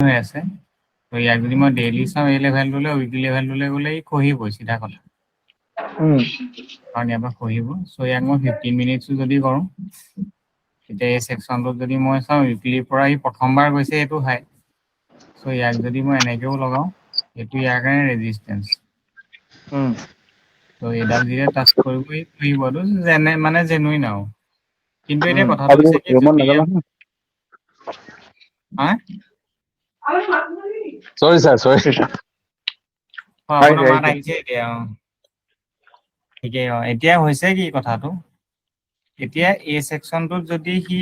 হৈ আছে তো ইয়াক যদি মই ডেইলি চাওঁ এই লেভেলটোলৈ উইকলি লেভেলটোলৈ গ'লে ই খহিব চিধা কথা কাৰণ ইয়াৰ পৰা খহিব চ' ইয়াক মই 15 মিনিটছো যদি কৰোঁ এতিয়া এই ছেকশ্যনটোত যদি মই চাওঁ উইকলিৰ পৰা ই প্ৰথমবাৰ গৈছে এইটো হাই চ' ইয়াক যদি মই এনেকৈও লগাওঁ এইটো ইয়াৰ কাৰণে ৰেজিষ্টেঞ্চ ত' এইডাল যেতিয়া টাচ কৰিব ই খহিব এইটো যেনে মানে জেনুইন আৰু কিন্তু এতিয়া কথাটো হৈছে কি যদি Sorry, sir. Sorry. আপোনাৰ মাত আহিছে এতিয়া ঠিকেই এতিয়া হৈছে কি কথাটো এতিয়া এই ছেকশ্যনটোত যদি সি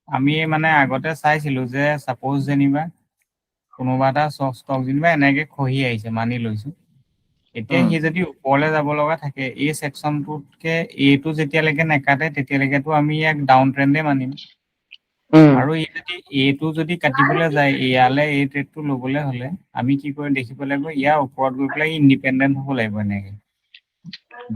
আমি মানে আগতে চাইছিলো যে সাপোজ যেনিবা কোনোবা এটা ষ্টক যেনিবা এনেকে খহি আহিছে মানি লৈছো এতিয়া সি যদি ওপৰলৈ যাব লগা থাকে এই ছেকশ্যনটোতকে এইটো যেতিয়ালৈকে নেকাটে তেতিয়ালৈকেতো আমি ইয়াক ডাউন ট্ৰেণ্ডে মানিম আৰু ই যদি এইটো যদি কাটিবলৈ যায় ইয়ালে এই ট্ৰেডটো ল'বলৈ হ'লে আমি কি কৰি দেখিব লাগিব ইয়াৰ ওপৰত গৈ পেলাই ইণ্ডিপেণ্ডেণ্ট হ'ব লাগিব এনেকে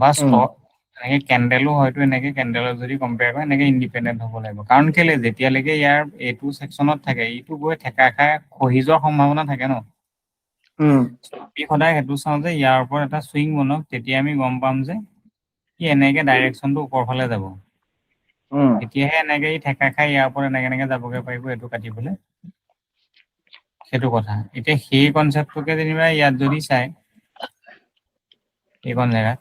বা ষ্টক এনেকে কেণ্ডেলো হয়তো এনেকে কেণ্ডেলত যদি কম্পেয়াৰ কৰে এনেকে ইণ্ডিপেণ্ডেণ্ট হ'ব লাগিব কাৰণ কেলে যেতিয়ালৈকে ইয়াৰ এইটো ছেকশ্যনত থাকে ইটো গৈ ঠেকা খাই খহি যোৱাৰ সম্ভাৱনা থাকে ন আমি সদায় সেইটো চাওঁ যে ইয়াৰ ওপৰত এটা চুইং বনক তেতিয়া আমি গম পাম যে সি এনেকে ডাইৰেকশ্যনটো ওপৰ ফালে যাব তেতিয়াহে এনেকে ই ঠেকা খাই ইয়াৰ ওপৰত এনেকে যাবগে পাৰিব এইটো কাটিবলৈ সেইটো কথা এতিয়া সেই কনচেপ্টটোকে যেনিবা ইয়াত যদি চাই এইকণ জেগাত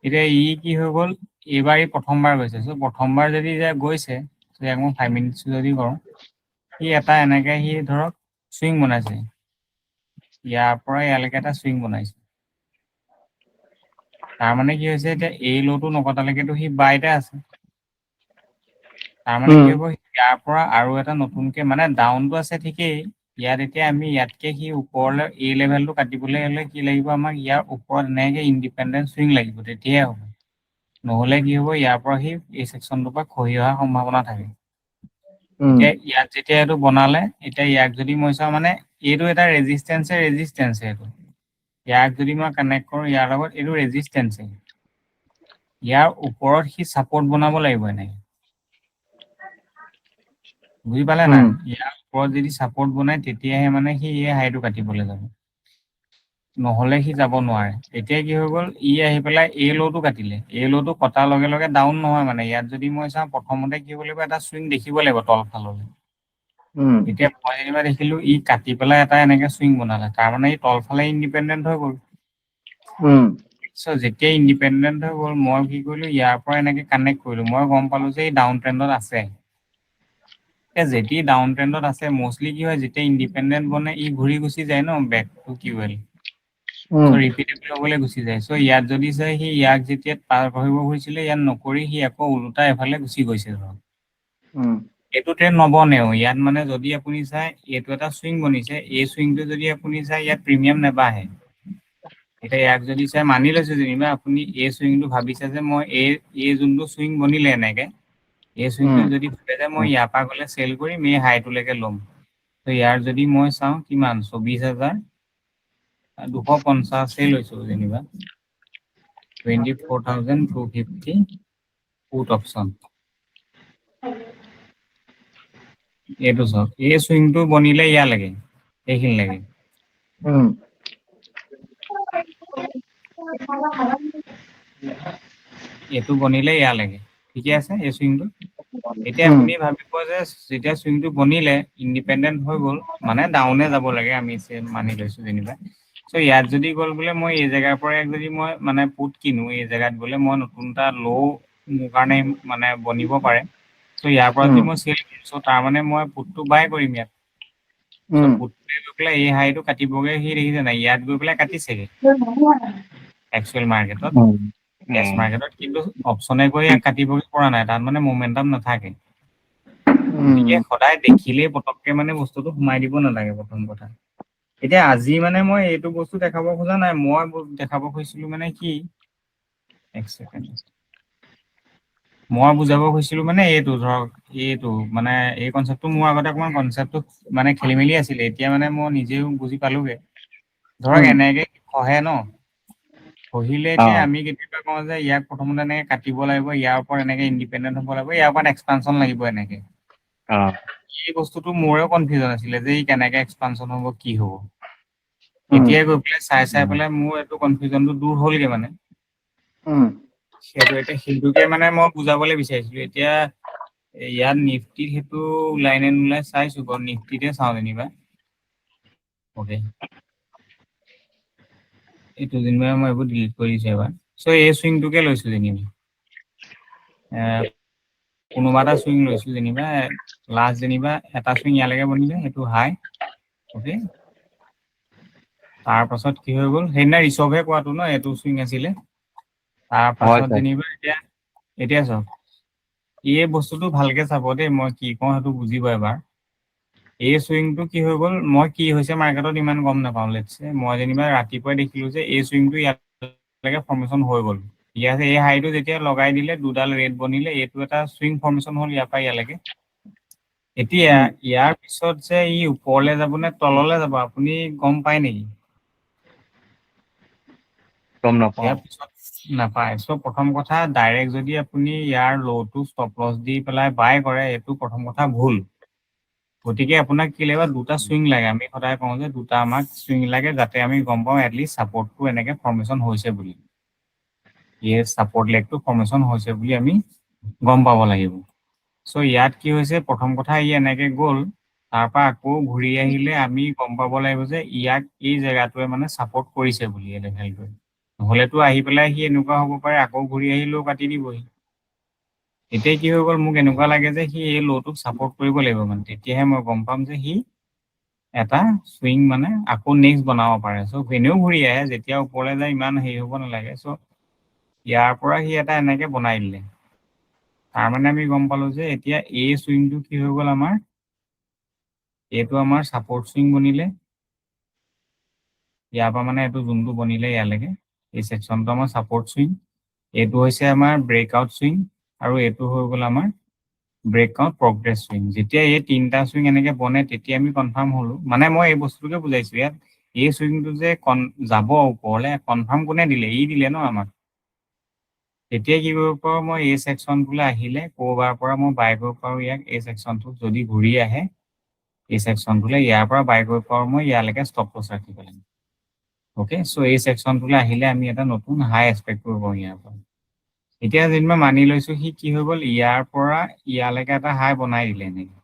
এতিয়া ই কি হৈ গ'ল এইবাৰ ই প্ৰথমবাৰ গৈছে চ' প্ৰথমবাৰ যদি গৈছে ইয়াক মই 5 মিনিটছ যদি কৰোঁ সি এটা এনেকে সি ধৰক চুইং বনাইছে ইয়াৰ পৰা ইয়ালৈকে এটা চুইং বনাইছে তাৰ মানে কি হৈছে এতিয়া এই ল'টো নকটালৈকেতো সি বাইতে আছে তাৰ মানে কি হ'ব ইয়াৰ পৰা আৰু এটা নতুনকে মানে ডাউনটো আছে ঠিকেই ইয়াত এতিয়া আমি ইয়াতকে সি ওপৰলৈ এই লেভেলটো কাটিবলৈ হ'লে কি লাগিব আমাক ইয়াৰ ওপৰত এনেকে ইণ্ডিপেণ্ডেণ্ট চুইং লাগিব তেতিয়াহে হ'ব নহ'লে কি হ'ব ইয়াৰ পৰা সি এই ছেকশ্যনটোৰ পৰা খহি অহাৰ সম্ভাৱনা থাকে এতিয়া ইয়াত যেতিয়া এইটো বনালে এতিয়া ইয়াক যদি মই চাওঁ মানে এইটো এটা ৰেজিষ্টেঞ্চ এইটো ইয়াক যদি মই কানেক্ট কৰোঁ ইয়াৰ লগত এইটো ৰেজিষ্টেঞ্চ ইয়াৰ ওপৰত সি ছাপৰ্ট বনাব লাগিব এনেকে বুজি পালে নাই ইয়াৰ ওপৰত যদি ছাপৰ্ট বনাই তেতিয়াহে মানে সি এই হাইটো কাটিবলৈ যাব নহ'লে সি যাব নোৱাৰে এতিয়া কি হৈ গ'ল ই আহি পেলাই এই ল'টো কাটিলে এই ল'টো কটাৰ লগে লগে ডাউন নহয় মানে ইয়াত যদি মই চাওঁ প্ৰথমতে কি হ'ব লাগিব এটা চুইং দেখিব লাগিব তলফাললৈ এতিয়া মই যেনিবা দেখিলো ই কাটি পেলাই এটা এনেকে চুইং বনালে তাৰমানে ই তলফালে ইণ্ডিপেণ্ডেণ্ট হৈ গ'ল চ' যেতিয়া ইণ্ডিপেণ্ডেণ্ট হৈ গ'ল মই কি কৰিলো ইয়াৰ পৰা এনেকে কানেক্ট কৰিলো মই গম পালো যে এই ডাউন ট্ৰেণ্ডত আছে যেতিয়া ডাউন ট্ৰেণ্ডত আছে মষ্টলি কি হয় যেতিয়া ইণ্ডিপেণ্ডেণ্ট বনে ই ঘূৰি গুচি যায় ন বেক টু কিউএল চ' ৰিপিটেবল হ'বলৈ গুচি যায় চ' ইয়াত যদি চাই সি ইয়াক যেতিয়া পাৰ কৰিব খুজিছিলে ইয়াত নকৰি সি আকৌ ওলোটা এফালে গুচি গৈছে ধৰক এইটো ট্ৰেণ্ড নবনেও ইয়াত মানে যদি আপুনি চাই এইটো এটা চুইং বনিছে এই চুইংটো যদি আপুনি চাই ইয়াত প্ৰিমিয়াম নেবাঢ়ে এতিয়া ইয়াক যদি চাই মানি লৈছো যেনিবা আপুনি এই চুইংটো ভাবিছে যে মই এই যোনটো চুইং বনিলে এনেকে এই চুইংটো যদি ভাবে যে মই ইয়াৰ পৰা গ'লে চেল কৰিম এই হাইটোলৈকে ল'ম ত' ইয়াৰ যদি মই চাওঁ কিমান 24,250 লৈছো যেনিবা 24,250 পুট অপশ্যন এইটো চাওক এই চুইংটো বনিলে ইয়ালৈকে এইখিনিলৈকে এইটো বনিলে ইয়ালৈকে ঠিকে আছে এই চুইংটো এতিয়া আপুনি ভাবিব যে যেতিয়া চুইংটো বনিলে ইণ্ডিপেণ্ডেণ্ট হৈ গ'ল মানে ডাউনে যাব লাগে আমি মানি লৈছো যেনিবা চ' ইয়াত যদি গ'ল বোলে মই এই জেগাৰ পৰা যদি মই মানে পুট কিনো এই জেগাত বোলে মই নতুন এটা ল' মোৰ কাৰণে মানে বনিব পাৰে চ' ইয়াৰ পৰা যদি মই চেল কৰিম চ' তাৰমানে মই পুটটো বাই কৰিম ইয়াত চ' পুটটোৱে গৈ পেলাই এই হাইটো কাটিবগে সি দেখিছে নাই ইয়াত গৈ পেলাই কাটিছেগে একচুৱেল মাৰ্কেটত কেছ মাৰ্কেটত কিন্তু অপশ্যনে গৈ ইয়াক কাটিবগে পৰা নাই তাত মানে মোমেণ্টাম নাথাকে গতিকে সদায় দেখিলেই পটককে মানে বস্তুটো সোমাই দিব নালাগে প্ৰথম কথা এতিয়া আজি মানে মই এইটো বস্তু দেখাব খোজা নাই মই দেখাব খুজিছিলো মানে কি এক ছেকেণ্ড মই বুজাব খুজিছিলো মানে এইটো ধৰক এইটো মানে এই কনচেপ্টটো মোৰ আগতে অকণমান কনচেপ্টটো মানে খেলি মেলি আছিলে এতিয়া মানে মই নিজেও বুজি পালোগে ধৰক এনেকে খহে ন খহিলে এতিয়া আমি কেতিয়াবা কওঁ যে ইয়াক প্ৰথমতে এনেকে কাটিব লাগিব ইয়াৰ ওপৰত এনেকে ইণ্ডিপেণ্ডেণ্ট হ'ব লাগিব ইয়াৰ ওপৰত এক্সপানশ্যন লাগিব এনেকে এই বস্তুটো মোৰে কনফিউজন আছিলে যে ই কেনেকে এক্সপানশ্যন হ'ব কি হ'ব এতিয়া গৈ পেলাই চাই পেলাই মোৰ এইটো কনফিউজনটো দূৰ হ'লগে মানে সেইটোকে মানে মই বুজাবলৈ বিচাৰিছিলো এতিয়া ইয়াত নিফটিত সেইটো ওলাই নে নোলাই চাইছো বাৰু নিফটিতে চাওঁ যেনিবা অ'কে এইটো যেনিবা মই এইবোৰ ডিলিট কৰি দিছো এবাৰ চ' এই চুইংটোকে লৈছো যেনিবা কোনোবা এটা চুইং লৈছো যেনিবা লাষ্ট যেনিবা এটা চুইং ইয়ালৈকে বনিলে সেইটো হাই অ'কে তাৰ পাছত কি হৈ গ'ল সেইদিনা ৰিচভহে কোৱাটো ন এইটো চুইং আছিলে তাৰ পাছত যেনিবা এতিয়া চাওক এই বস্তুটো ভালকে চাব দেই মই কি কওঁ সেইটো বুজিব এবাৰ এই চুইংটো কি হৈ গ'ল মই কি হৈছে মাৰ্কেটত ইমান গম নাপাওঁ লেটছে মই যেনিবা ৰাতিপুৱাই দেখিলো যে এই চুইংটো ইয়ালৈকে ফৰ্মেশ্যন হৈ গ'ল ইয়াত এই হাইটো যেতিয়া লগাই দিলে দুডাল ৰেড বনিলে এইটো এটা চুইং ফৰ্মেশ্যন হ'ল ইয়াৰ পৰা ইয়ালৈকে এতিয়া ইয়াৰ পিছত যে ই ওপৰলৈ যাব নে তললৈ যাব আপুনি গম পায় নেকি গম নাপাওঁ ইয়াৰ পিছত নাপায় চ' প্ৰথম কথা ডাইৰেক্ট যদি আপুনি ইয়াৰ ল'টো ষ্টপ লছ দি পেলাই বাই কৰে এইটো প্ৰথম কথা ভুল গতিকে আপোনাক কি লাগিব দুটা চুইং লাগে আমি সদায় কওঁ যে দুটা আমাক চুইং লাগে যাতে আমি গম পাওঁ এটলিষ্ট ছাপৰ্টটো এনেকে ফৰ্মেশ্যন হৈছে বুলি এই ছাপৰ্ট লেগটো ফৰ্মেশ্যন হৈছে বুলি আমি গম পাব লাগিব চ' ইয়াত কি হৈছে প্ৰথম কথা ই এনেকে গ'ল তাৰ পৰা আকৌ ঘূৰি আহিলে আমি গম পাব লাগিব যে ইয়াক এই জেগাটোৱে মানে ছাপৰ্ট কৰিছে বুলি এই লেভেলটোৱে নহ'লেতো আহি পেলাই সি এনেকুৱা হ'ব পাৰে আকৌ ঘূৰি আহিলেও কাটি দিবহি এতিয়া কি হৈ গ'ল মোক এনেকুৱা লাগে যে সি এই ল'টোক ছাপৰ্ট কৰিব লাগিব মানে তেতিয়াহে মই গম পাম যে সি এটা চুইং মানে আকৌ নেক্সট বনাব পাৰে চ' এনেও ঘূৰি আহে যেতিয়া ওপৰলৈ যায় ইমান হেৰি হ'ব নালাগে চ' ইয়াৰ পৰা সি এটা এনেকে বনাই দিলে তাৰমানে আমি গম পালো যে এতিয়া এই চুইংটো কি হৈ গ'ল আমাৰ এইটো আমাৰ ছাপৰ্ট চুইং বনিলে ইয়াৰ পৰা মানে এইটো যোনটো বনিলে ইয়ালৈকে এই ছেকশ্যনটো আমাৰ ছাপৰ্ট চুইং এইটো হৈছে আমাৰ ব্ৰেকআউট চুইং আৰু এইটো হৈ গ'ল আমাৰ ব্ৰেকআউট প্ৰগ্ৰেছ চুইং যেতিয়া এই তিনিটা চুইং এনেকে বনে তেতিয়া আমি কনফাৰ্ম হ'লো মানে মই এই বস্তুটোকে বুজাইছো ইয়াত এই চুইংটো যে যাব ওপৰলৈ কনফাৰ্ম কোনে দিলে ই দিলে ন আমাক তেতিয়া কি কৰিব পাৰোঁ মই এই ছেকশ্যনটোলৈ আহিলে ক'ৰবাৰ পৰা মই বাই কৰিব পাৰোঁ ইয়াক এই ছেকশ্যনটোত যদি ঘূৰি আহে এই ছেকশ্যনটোলৈ ইয়াৰ পৰা বাই কৰিব পাৰোঁ মই ইয়ালৈকে ষ্টপ লছ ৰাখিব লাগিব অ'কে চ' এই ছেকশ্যনটোলৈ আহিলে আমি এটা নতুন হাই এক্সপেক্ট কৰিব পাৰোঁ ইয়াৰ পৰা এতিয়া যেনিবা মানি লৈছো সি কি হৈ গ'ল ইয়াৰ পৰা ইয়ালৈকে এটা হাই বনাই দিলে এনেকে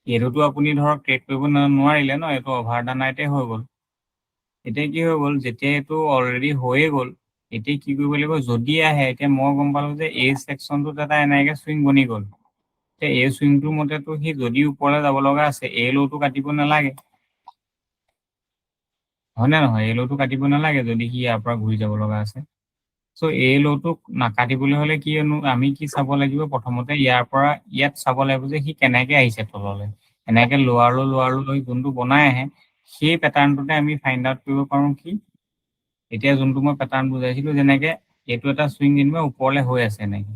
এইটোতো আপুনি ধৰক ট্ৰেড কৰিব নোৱাৰিলে ন এইটো অভাৰ দ্য নাইটে হৈ গ'ল এতিয়া কি হৈ গ'ল যেতিয়া এইটো অলৰেডি হৈয়ে গ'ল এতিয়া কি কৰিব লাগিব যদি আহে এতিয়া মই গম পালো যে এই ছেকশ্যনটোত এটা এনেকে চুইং বনি গ'ল এতিয়া এই চুইংটোৰ মতেতো সি যদি ওপৰলৈ যাব লগা আছে এই ল'টো কাটিব নালাগে হয় নে নহয় এই ল'টো কাটিব নালাগে যদি সি ইয়াৰ পৰা ঘূৰি যাব লগা আছে চ' এই ল'টোক নাকাটিবলৈ হ'লে কি আমি কি চাব লাগিব প্ৰথমতে ইয়াৰ পৰা ইয়াত চাব লাগিব যে সি কেনেকে আহিছে তললৈ এনেকে লোৱাৰ লৈ যোনটো বনাই আহে সেই পেটাৰ্ণটোতে আমি ফাইণ্ড আউট কৰিব পাৰোঁ কি এতিয়া যোনটো মই পেটাৰ্ণ বুজাইছিলো যেনেকে এইটো এটা চুইং যেনিবা ওপৰলৈ হৈ আছে এনেকে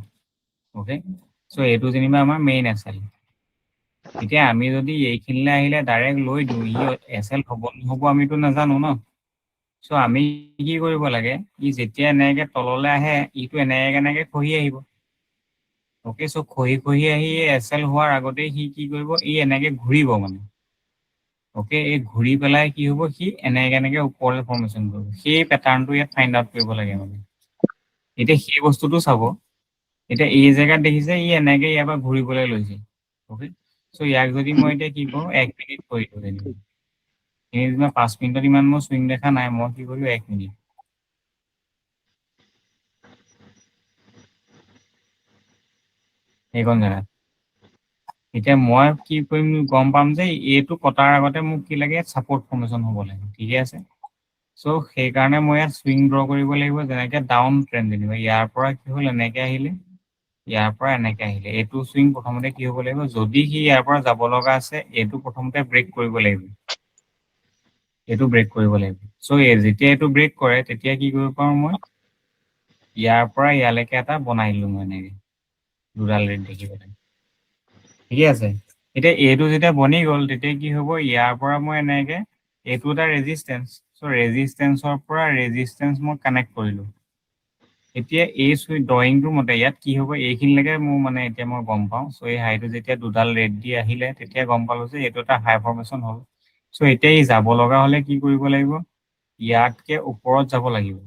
অ'কে চ' এইটো যেনিবা আমাৰ মেইন এছেল এতিয়া আমি যদি এইখিনিলৈ আহিলে ডাইৰেক্ট লৈ দিওঁ ই এছেল হ'ব নহ'ব আমিতো নাজানো ন চ' আমি কি কৰিব লাগে ই যেতিয়া এনেকে তললৈ আহে ইটো এনেকে খহি আহিব অ'কে চ' খহি আহি এছেল হোৱাৰ আগতেই সি কি কৰিব ই এনেকে ঘূৰিব মানে অ'কে এই ঘূৰি পেলাই কি হ'ব সি এনেকে ওপৰলৈ ফৰ্মেশ্যন কৰিব সেই পেটাৰ্ণটো ইয়াত ফাইণ্ড আউট কৰিব লাগে মানে এতিয়া সেই বস্তুটো চাব এতিয়া এই জেগাত দেখিছে ই এনেকে ইয়াৰ পৰা ঘূৰিবলৈ লৈছে অ'কে চ' ইয়াক যদি মই এতিয়া কি কৰোঁ 1 মিনিট কৰি দিওঁ যেনিবা এনেই যেনিবা 5 মিনিটত ইমান মই চুইং দেখা নাই মই কি কৰিলোঁ 1 মিনিট এইখন জেগাত এতিয়া মই কি কৰিম গম পাম যে এইটো কটাৰ আগতে মোক কি লাগে ছাপৰ্ট ফৰ্মেশ্যন হ'ব লাগে ঠিকে আছে চ' সেইকাৰণে মই ইয়াত চুইং ড্ৰ কৰিব লাগিব যেনেকে ডাউন ট্ৰেণ্ড যেনিবা ইয়াৰ পৰা কি হ'ল এনেকে আহিলে ইয়াৰ পৰা এনেকে আহিলে এইটো চুইং প্ৰথমতে কি হ'ব লাগিব যদি সি ইয়াৰ পৰা যাব লগা আছে এইটো প্ৰথমতে ব্ৰেক কৰিব লাগিব এইটো ব্ৰেক কৰিব লাগিব চ' যেতিয়া এইটো ব্ৰেক কৰে তেতিয়া কি কৰিব পাৰোঁ মই ইয়াৰ পৰা ইয়ালৈকে এটা বনাই দিলোঁ মই এনেকে দুডাল ৰেড দেখিবলৈ ঠিকে আছে এতিয়া এইটো যেতিয়া বনি গ'ল তেতিয়া কি হ'ব ইয়াৰ পৰা মই এনেকে এইটো এটা ৰেজিষ্টেঞ্চ চ' ৰেজিষ্টেঞ্চৰ পৰা ৰেজিষ্টেঞ্চ মই কানেক্ট কৰিলোঁ এতিয়া এই ড্ৰয়িংটোৰ মতে ইয়াত কি হ'ব এইখিনিলৈকে মোৰ মানে এতিয়া মই গম পাওঁ চ' এই হাইটো যেতিয়া দুডাল ৰেড দি আহিলে তেতিয়া গম পালো যে এইটো এটা হাই ফৰ্মেশ্যন হ'ল চ' এতিয়া ই যাব লগা হ'লে কি কৰিব লাগিব ইয়াতকে ওপৰত যাব লাগিব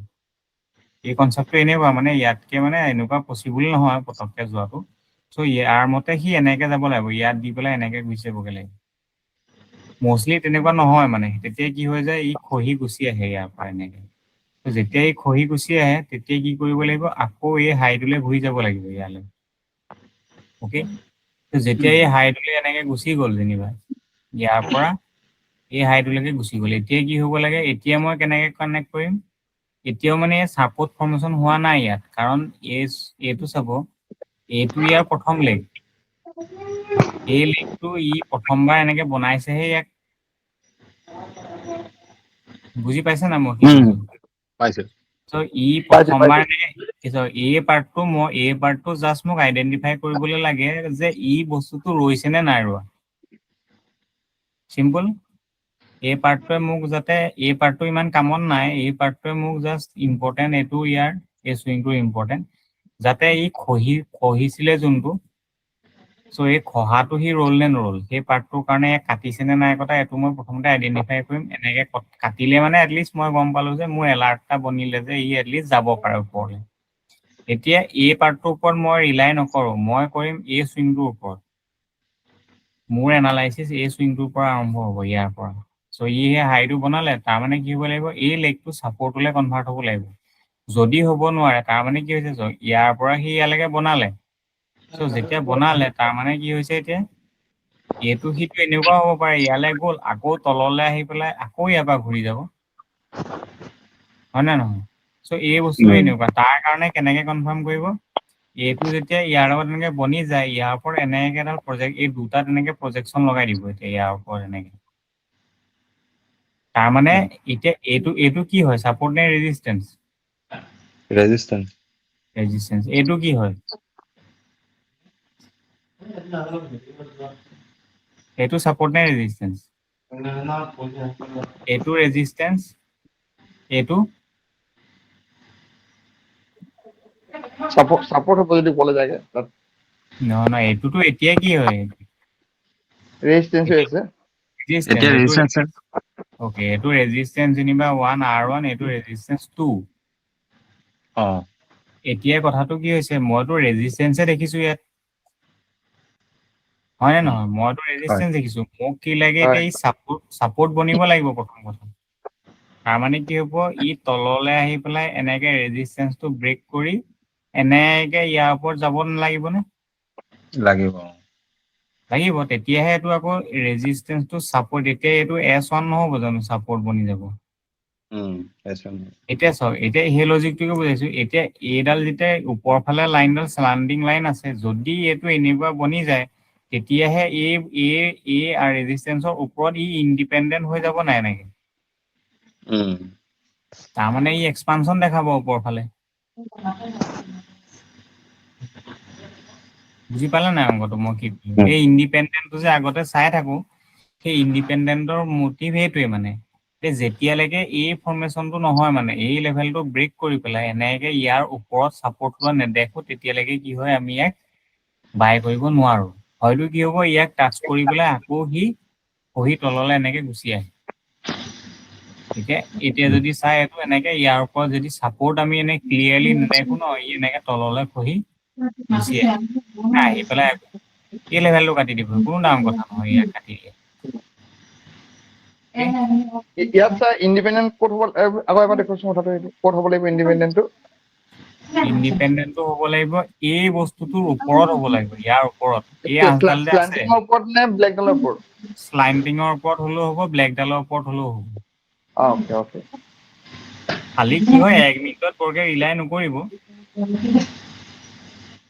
এই কনচেপ্টটো এনেকুৱা মানে ইয়াতকে মানে এনেকুৱা পচিবল নহয় পটককে যোৱাটো চ' ইয়াৰ মতে সি এনেকে যাব লাগিব ইয়াত দি পেলাই এনেকে গুচি যাবগে লাগিব মষ্টলি তেনেকুৱা নহয় মানে তেতিয়া কি হৈ যায় ই খহি গুচি আহে ইয়াৰ পৰা এনেকে যেতিয়া ই খহি গুচি আহে তেতিয়া কি কৰিব লাগিব আকৌ এই হাইটোলৈ ঘূৰি যাব লাগিব ইয়ালৈ অ'কে যেতিয়া এই হাইটোলৈ এনেকে গুচি গ'ল যেনিবা ইয়াৰ পৰা এই হাইটোলৈকে গুচি গ'ল এতিয়া কি হ'ব লাগে এতিয়া মই কেনেকে কানেক্ট কৰিম এতিয়াও মানে ছাপোৰ্ট ফৰ্মেশ্যন হোৱা নাই ইয়াত কাৰণ এইটো চাব এইটো ইয়াৰ প্ৰথম লেগ এই লেগটো ই প্ৰথমবাৰ এনেকে বনাইছেহে ইয়াক বুজি পাইছে না মই কি কৈছো পাইছে চ' ই প্ৰথমবাৰ এই পাৰ্টটো জাষ্ট মোক আইডেন্টিফাই কৰিবলৈ লাগে যে ই বস্তুটো ৰৈছে নে নাই ৰোৱা চিম্পল এই পাৰ্টটোৱে মোক যাতে এই পাৰ্টটো ইমান কামত নাই এই পাৰ্টটোৱে মোক জাষ্ট ইম্পৰ্টেণ্ট এইটো ইয়াৰ এই চুইংটো ইম্পৰ্টেণ্ট যাতে ই খহিছিলে যোনটো চ' এই খহাটো সি ৰ'ল নে নৰ'ল সেই পাৰ্টটোৰ কাৰণে কাটিছে নে নাই কটা এইটো মই প্ৰথমতে আইডেণ্টিফাই কৰিম এনেকে কাটিলে মানে এটলিষ্ট মই গম পালো যে মোৰ এলাৰ্ট এটা বনিলে যে ই এটলিষ্ট যাব পাৰে ওপৰলৈ এতিয়া এই পাৰ্টটোৰ ওপৰত মই ৰিলাই নকৰোঁ মই কৰিম এই চুইংটোৰ ওপৰত মোৰ এনালাইচিছ এই চুইংটোৰ পৰা আৰম্ভ হ'ব ইয়াৰ পৰা চ' ই সেই হাইটো বনালে তাৰমানে কি হ'ব লাগিব এই লেগটো ছাপৰ্টলৈ কনভাৰ্ট হ'ব লাগিব যদি হ'ব নোৱাৰে তাৰমানে কি হৈছে ইয়াৰ পৰা সি ইয়ালৈকে বনালে চ' যেতিয়া বনালে তাৰমানে কি হৈছে এতিয়া এইটো সিটো এনেকুৱা হ'ব পাৰে ইয়ালৈ গ'ল আকৌ তললৈ আহি পেলাই আকৌ ইয়াৰ পৰা ঘূৰি যাব হয় নে নহয় চ' এই বস্তুটো এনেকুৱা তাৰ কাৰণে কেনেকে কনফাৰ্ম কৰিব এইটো যেতিয়া ইয়াৰ লগত এনেকে বনি যায় ইয়াৰ ওপৰত এনেকে এডাল প্ৰজেক্ট এই দুটা তেনেকে প্ৰজেকশ্যন লগাই দিব এতিয়া ইয়াৰ ওপৰত এনেকে তাৰমানে এতিয়া এইটো কি হয় ছাপৰ্ট নে ৰেজিষ্টেন্স এইটো কি হয় এইটো ছাপৰ্ট নে ৰেজিষ্টেন্স এইটো ৰেজিষ্টেন্স এইটো সাপোর্ট হবে যদি বলে যায় নহয় এইটোতো এতিয়া কি হয় রেজিস্ট্যান্স হয়েছে এতিয়া ৰেজিষ্টেন্স ওকে এইটো ৰেজিষ্টেন্স যেনিবা 1 R1 এইটো ৰেজিষ্টেন্স 2 এতিয়া কথাটো কি হৈছে মইতো ৰেজিষ্টেন্সে দেখিছো ইয়াত হয় নে নহয় মইতো ৰেজিষ্টেন্স দেখিছো মোক কি লাগে এতিয়া এই ছাপোৰ্ট বনিব লাগিব প্ৰথম কথা তাৰমানে কি হ'ব ই তললৈ আহি পেলাই এনেকে ৰেজিষ্টেন্সটো ব্ৰেক কৰি এনেকে ইয়াৰ ওপৰত যাব নালাগিবনে লাগিব তেতিয়াহে এইটো আকৌ ৰেজিষ্টেন্সটো ছাপোৰ্ট এতিয়া এইটো S1 নহ'ব জানো ছাপোৰ্ট বনি যাব এতিয়া চাওক এতিয়া সেই লজিকটোকে বুজাইছো এতিয়া এইডাল যেতিয়া ওপৰৰ ফালে লাইনডাল স্লান্ডিং লাইন আছে যদি এইটো এনেকুৱা বনি যায় তেতিয়াহে এই ৰেজিষ্টেন্সৰ ওপৰত ই ইণ্ডিপেণ্ডেণ্ট হৈ যাব নাই এনেকে তাৰমানে ই এক্সপানশ্যন দেখাব ওপৰৰ ফালে বুজি পালে নাই অংকটো মই কি এই ইণ্ডিপেণ্ডেণ্টটো যে আগতে চাই থাকো সেই ইণ্ডিপেণ্ডেণ্টৰ মটিভ সেইটোৱে মানে যেতিয়ালৈকে এই ফৰ্মেশ্যনটো নহয় মানে এই লেভেলটো ব্ৰেক কৰি পেলাই এনেকে ইয়াৰ ওপৰত ছাপৰ্ট লোৱা নেদেখো তেতিয়ালৈকে কি হয় আমি ইয়াক বাই কৰিব নোৱাৰো হয়তো কি হ'ব ইয়াক টাচ কৰি পেলাই আকৌ সি খহি তললৈ এনেকে গুচি আহে এতিয়া যদি চাই এইটো এনেকে ইয়াৰ ওপৰত যদি ছাপৰ্ট আমি এনে ক্লিয়াৰলি নেদেখো ন ই এনেকে তললৈ খহি গুচি আহি পেলাই এই লেভেলটো কাটি দিব কোনো ডাঙৰ কথা নহয় ইয়াক কাটি দিয়ে ইয়াত স্যাৰ ইন্ডিপেন্ডেন্ট কোড হ'ব আকৌ এবাৰ দেখুৱাচোন কথাটো এইটো কোড হ'ব লাগিব ইণ্ডিপেণ্ডেণ্টটো হ'ব লাগিব এই বস্তুটোৰ ওপৰত হ'ব লাগিব ইয়াৰ ওপৰত এই আঁচডাল যে আছে স্ল্যান্টিংৰ ওপৰত নে ব্লেকডালৰ ওপৰত স্লাইণ্টিঙৰ ওপৰত হ'লেও হ'ব ব্লেকডালৰ ওপৰত হ'লেও হ'ব ওকে খালি কি হয় 1 মিনিটত বৰকে ৰিলাই নকৰিব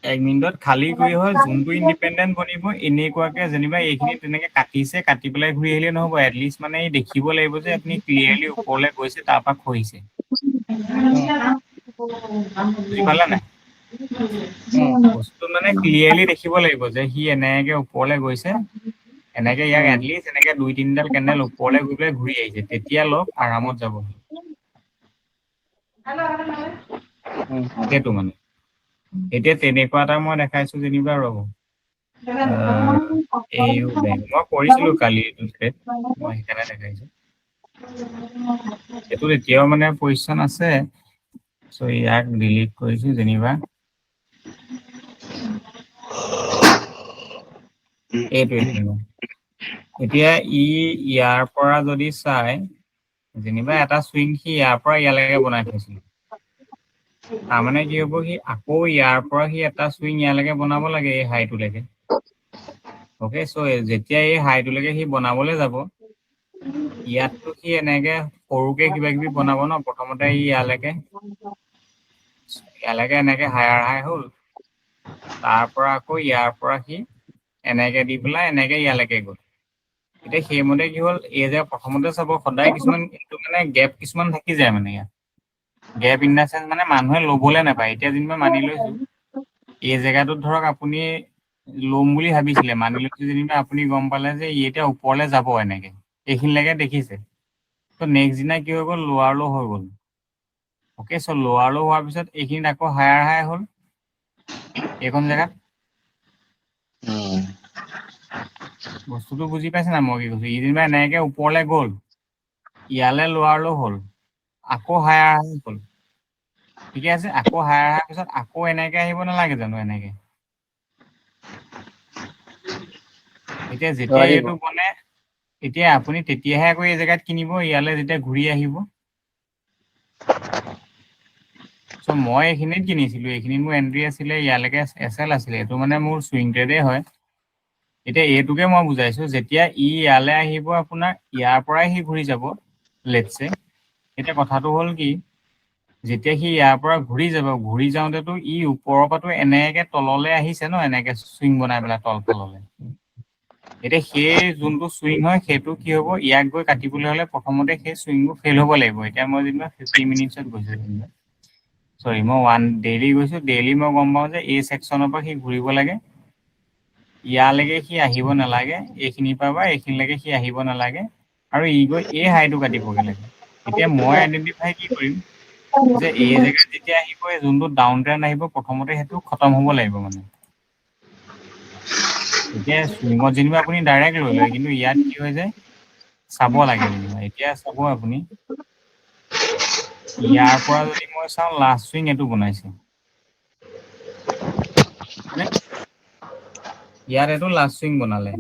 1 মিনিটত খালি কৰি হয় যোনটো ইণ্ডিপেণ্ডেণ্ট বনিব এনেকুৱাকে যেনিবা এইখিনি তেনেকে কাটিছে কাটি পেলাই ঘূৰি আহিলে নহ'ব এটলিষ্ট মানে দেখিব লাগিব যে আপুনি ক্লিয়াৰলি ওপৰলৈ গৈছে তাৰ পৰা খহিছে বুজি পালে নাই বস্তু মানে ক্লিয়াৰলি দেখিব লাগিব যে সি এনেকে ওপৰলৈ গৈছে এনেকে ইয়াক এটলিষ্ট এনেকে 2-3ডাল কেণ্ডেল ওপৰলৈ গৈ পেলাই ঘূৰি আহিছে তেতিয়া লওক আৰামত যাব সেইটো মানে এতিয়া তেনেকুৱা এটা মই দেখাইছো যেনিবা ৰ'ব AU বেংক মই কৰিছিলো কালি এইটো থ্ৰেড মই সেইকাৰণে দেখাইছো এইটো এতিয়াও মানে পজিশ্যন আছে চ' ইয়াক ডিলিট কৰিছো যেনিবা এইটোৱে যেনিবা এতিয়া ইয়াৰ পৰা যদি চাই যেনিবা এটা চুইং সি ইয়াৰ পৰা ইয়ালৈকে বনাই থৈছিল তাৰমানে কি হ'ব সি আকৌ ইয়াৰ পৰা সি এটা চুইং ইয়ালৈকে বনাব লাগে এই হাইটোলৈকে অ'কে চ' যেতিয়া এই হাইটোলৈকে সি বনাবলৈ যাব ইয়াততো সি এনেকে সৰুকে কিবা কিবি বনাব ন প্ৰথমতে ইয়ালৈকে এনেকে হায়াৰ হাই হ'ল তাৰ পৰা আকৌ ইয়াৰ পৰা সি এনেকে দি পেলাই এনেকে ইয়ালৈকে গ'ল এতিয়া সেইমতে কি হ'ল এই যে প্ৰথমতে চাব সদায় কিছুমান এইটো মানে গেপ কিছুমান থাকি যায় মানে ইয়াত গেপ ইন দা চেন্স মানে মানুহে ল'বলৈ নাপায় এতিয়া যেনিবা মানি লৈছো এই জেগাটোত ধৰক আপুনি ল'ম বুলি ভাবিছিলে মানি লৈছো যেনিবা আপুনি গম পালে যে ই এতিয়া ওপৰলৈ যাব এনেকে এইখিনিলৈকে দেখিছে ত' নেক্সট দিনা কি হৈ গ'ল লোৱাৰ ল' হৈ গ'ল অ'কে চ' লোৱাৰ ল' হোৱাৰ পিছত এইখিনিত আকৌ হায়াৰ হাই হ'ল এইখন জেগাত বস্তুটো বুজি পাইছে না মই কি কৈছো ই যেনিবা এনেকে ওপৰলৈ গ'ল ইয়ালৈ লোৱাৰ ল' হ'ল আকৌ হায়াৰ হাই হ'ল ঠিকে আছে আকৌ হায়াৰ হাই পিছত আকৌ এনেকে আহিব নালাগে জানো এনেকে এতিয়া যেতিয়া লাগিব। এইটো বনে এতিয়া আপুনি তেতিয়াহে আকৌ এই জেগাত কিনিব ইয়ালৈ যেতিয়া ঘূৰি আহিব চ' মই এইখিনিত কিনিছিলো এইখিনিত মোৰ এন্ট্ৰি আছিলে ইয়ালৈকে SL আছিলে এইটো মানে মোৰ চুইং ট্ৰেডে হয় এতিয়া এইটোকে মই বুজাইছো যেতিয়া ই ইয়ালৈ আহিব আপোনাৰ ইয়াৰ পৰাই সি ঘূৰি যাব লেটছে এতিয়া কথাটো হ'ল কি যেতিয়া সি ইয়াৰ পৰা ঘূৰি যাব ঘূৰি যাওঁতেতো ই ওপৰৰ পৰাতো এনেকে তললৈ আহিছে ন এনেকে চুইং বনাই পেলাই তলফাললৈ এতিয়া সেই যোনটো চুইং হয় সেইটো কি হ'ব ইয়াক গৈ কাটিবলৈ হ'লে প্ৰথমতে সেই চুইংটো ফেইল হ'ব লাগিব এতিয়া মই যেনিবা 50 মিনিটছত গৈছো যেনিবা চৰি মই ডেইলি গৈছো ডেইলি মই গম পাওঁ যে এই ছেকশ্যনৰ পৰা সি ঘূৰিব লাগে ইয়ালৈকে সি আহিব নালাগে এইখিনিৰ পৰা বা এইখিনিলৈকে সি আহিব নালাগে আৰু ই গৈ এই হাইটো কাটিবগে লাগে এতিয়া মই আইডেণ্টিফাই কি কৰিম যে এই জেগাত যেতিয়া আহিব যোনটো ডাউন ট্ৰেণ্ড আহিব প্ৰথমতে সেইটো খতম হ'ব লাগিব মানে এতিয়া চুইঙত যেনিবা আপুনি ডাইৰেক্ট লৈ লয় কিন্তু ইয়াত কি হৈ যায় চাব লাগে যেনিবা এতিয়া চাব আপুনি ইয়াৰ পৰা যদি মই চাওঁ লাষ্ট চুইং এইটো বনাইছে মানে ইয়াত এইটো লাষ্ট চুইং বনালে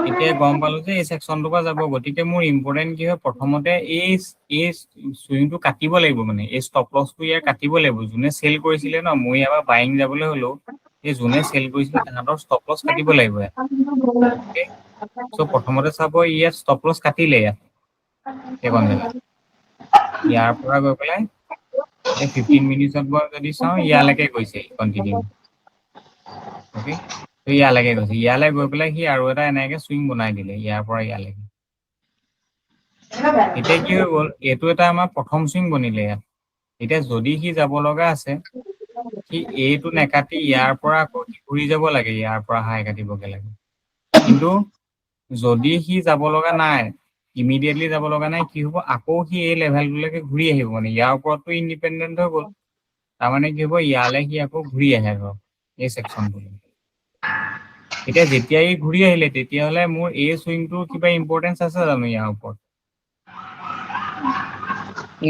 এতিয়া গম পালো যে এই ছেকশ্যনটোৰ পৰা যাব গতিকে মোৰ ইম্পৰ্টেণ্ট কি হয় প্ৰথমতে এই চুইংটো কাটিব লাগিব মানে এই ষ্টপ লছটো ইয়াৰ কাটিব লাগিব যোনে চেল কৰিছিলে ন মই ইয়াৰ পৰা বাইং যাবলৈ হ'লেও এই যোনে চেল কৰিছিলে তাহাঁতৰ ষ্টপ লছ কাটিব লাগিব ইয়াত চ' প্ৰথমতে চাব ইয়াত ষ্টপ লছ কাটিলে ইয়াত এইকণ জেগাত ইয়াৰ পৰা গৈ পেলাই এই 15 মিনিটছত যদি চাওঁ ইয়ালৈকে গৈছে কণ্টিনিউ অ'কে ত' ইয়ালৈকে গৈছে ইয়ালৈ গৈ পেলাই সি আৰু এটা এনেকে চুইং বনাই দিলে ইয়াৰ পৰা ইয়ালৈকে এতিয়া কি হৈ গ'ল এইটো এটা আমাৰ প্ৰথম চুইং বনিলে ইয়াত এতিয়া যদি সি যাব লগা আছে সি এইটো নেকাটি ইয়াৰ পৰা আকৌ সি ঘূৰি যাব লাগে ইয়াৰ পৰা হাই কাটিবগে লাগে কিন্তু যদি সি যাব লগা নাই ইমিডিয়েটলি যাব লগা নাই কি হ'ব আকৌ সি এই লেভেলটোলৈকে ঘূৰি আহিব মানে ইয়াৰ ওপৰততো ইণ্ডিপেণ্ডেণ্ট হৈ গ'ল তাৰমানে কি হ'ব ইয়ালৈ সি আকৌ ঘূৰি আহে ধৰক এই ছেকশ্যনটো এতিয়া যেতিয়া ই ঘূৰি আহিলে তেতিয়াহ'লে মোৰ এই চুইংটোৰ কিবা ইম্পৰ্টেঞ্চ আছে জানো ইয়াৰ ওপৰত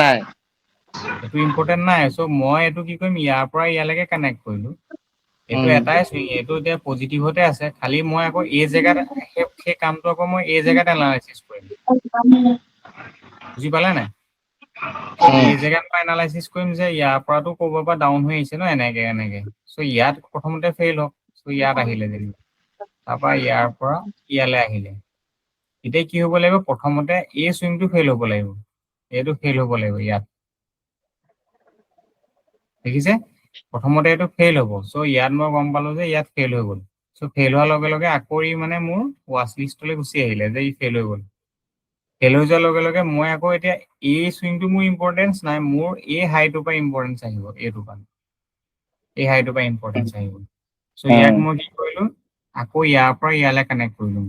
নাই এইটো ইম্পৰ্টেণ্ট নাই চ' মই এইটো কি কৰিম ইয়াৰ পৰা ইয়ালৈকে কানেক্ট কৰিলো এইটো এটাই চুইং এইটো এতিয়া পজিটিভতে আছে খালি মই আকৌ এই জেগাত সেই কামটো আকৌ মই এই জেগাত এনালাইচিছ কৰিম বুজি পালে নাই এই জেগাত মই এনালাইচিছ কৰিম যে ইয়াৰ পৰাতো ক'ৰবাৰ পৰা ডাউন হৈ আহিছে ন এনেকে চ' ইয়াত প্ৰথমতে ফেইল হওক চ' ইয়াত আহিলে যেনিবা তাৰপৰা ইয়াৰ পৰা ইয়ালৈ আহিলে এতিয়া কি হ'ব লাগিব প্ৰথমতে এই চুইংটো ফেইল হ'ব লাগিব এইটো ফেইল হ'ব লাগিব ইয়াত দেখিছে প্ৰথমতে এইটো ফেইল হ'ব চ' ইয়াত মই গম পালো যে ইয়াত ফেইল হৈ গ'ল চ' ফেইল হোৱাৰ লগে লগে আকৌ ই মানে মোৰ ৱাচ লিষ্টলৈ গুচি আহিলে যে ই ফেইল হৈ গ'ল ফেইল হৈ যোৱাৰ লগে লগে মই আকৌ এতিয়া এই চুইংটো মোৰ ইম্পৰ্টেঞ্চ নাই মোৰ এই হাইটোৰ পৰা ইম্পৰ্টেঞ্চ আহিব এইটো পৰা এই হাইটোৰ পৰা ইম্পৰ্টেঞ্চ আহিব চ' ইয়াক মই কি কৰিলো আকৌ ইয়াৰ পৰা ইয়ালৈ কানেক্ট কৰিলো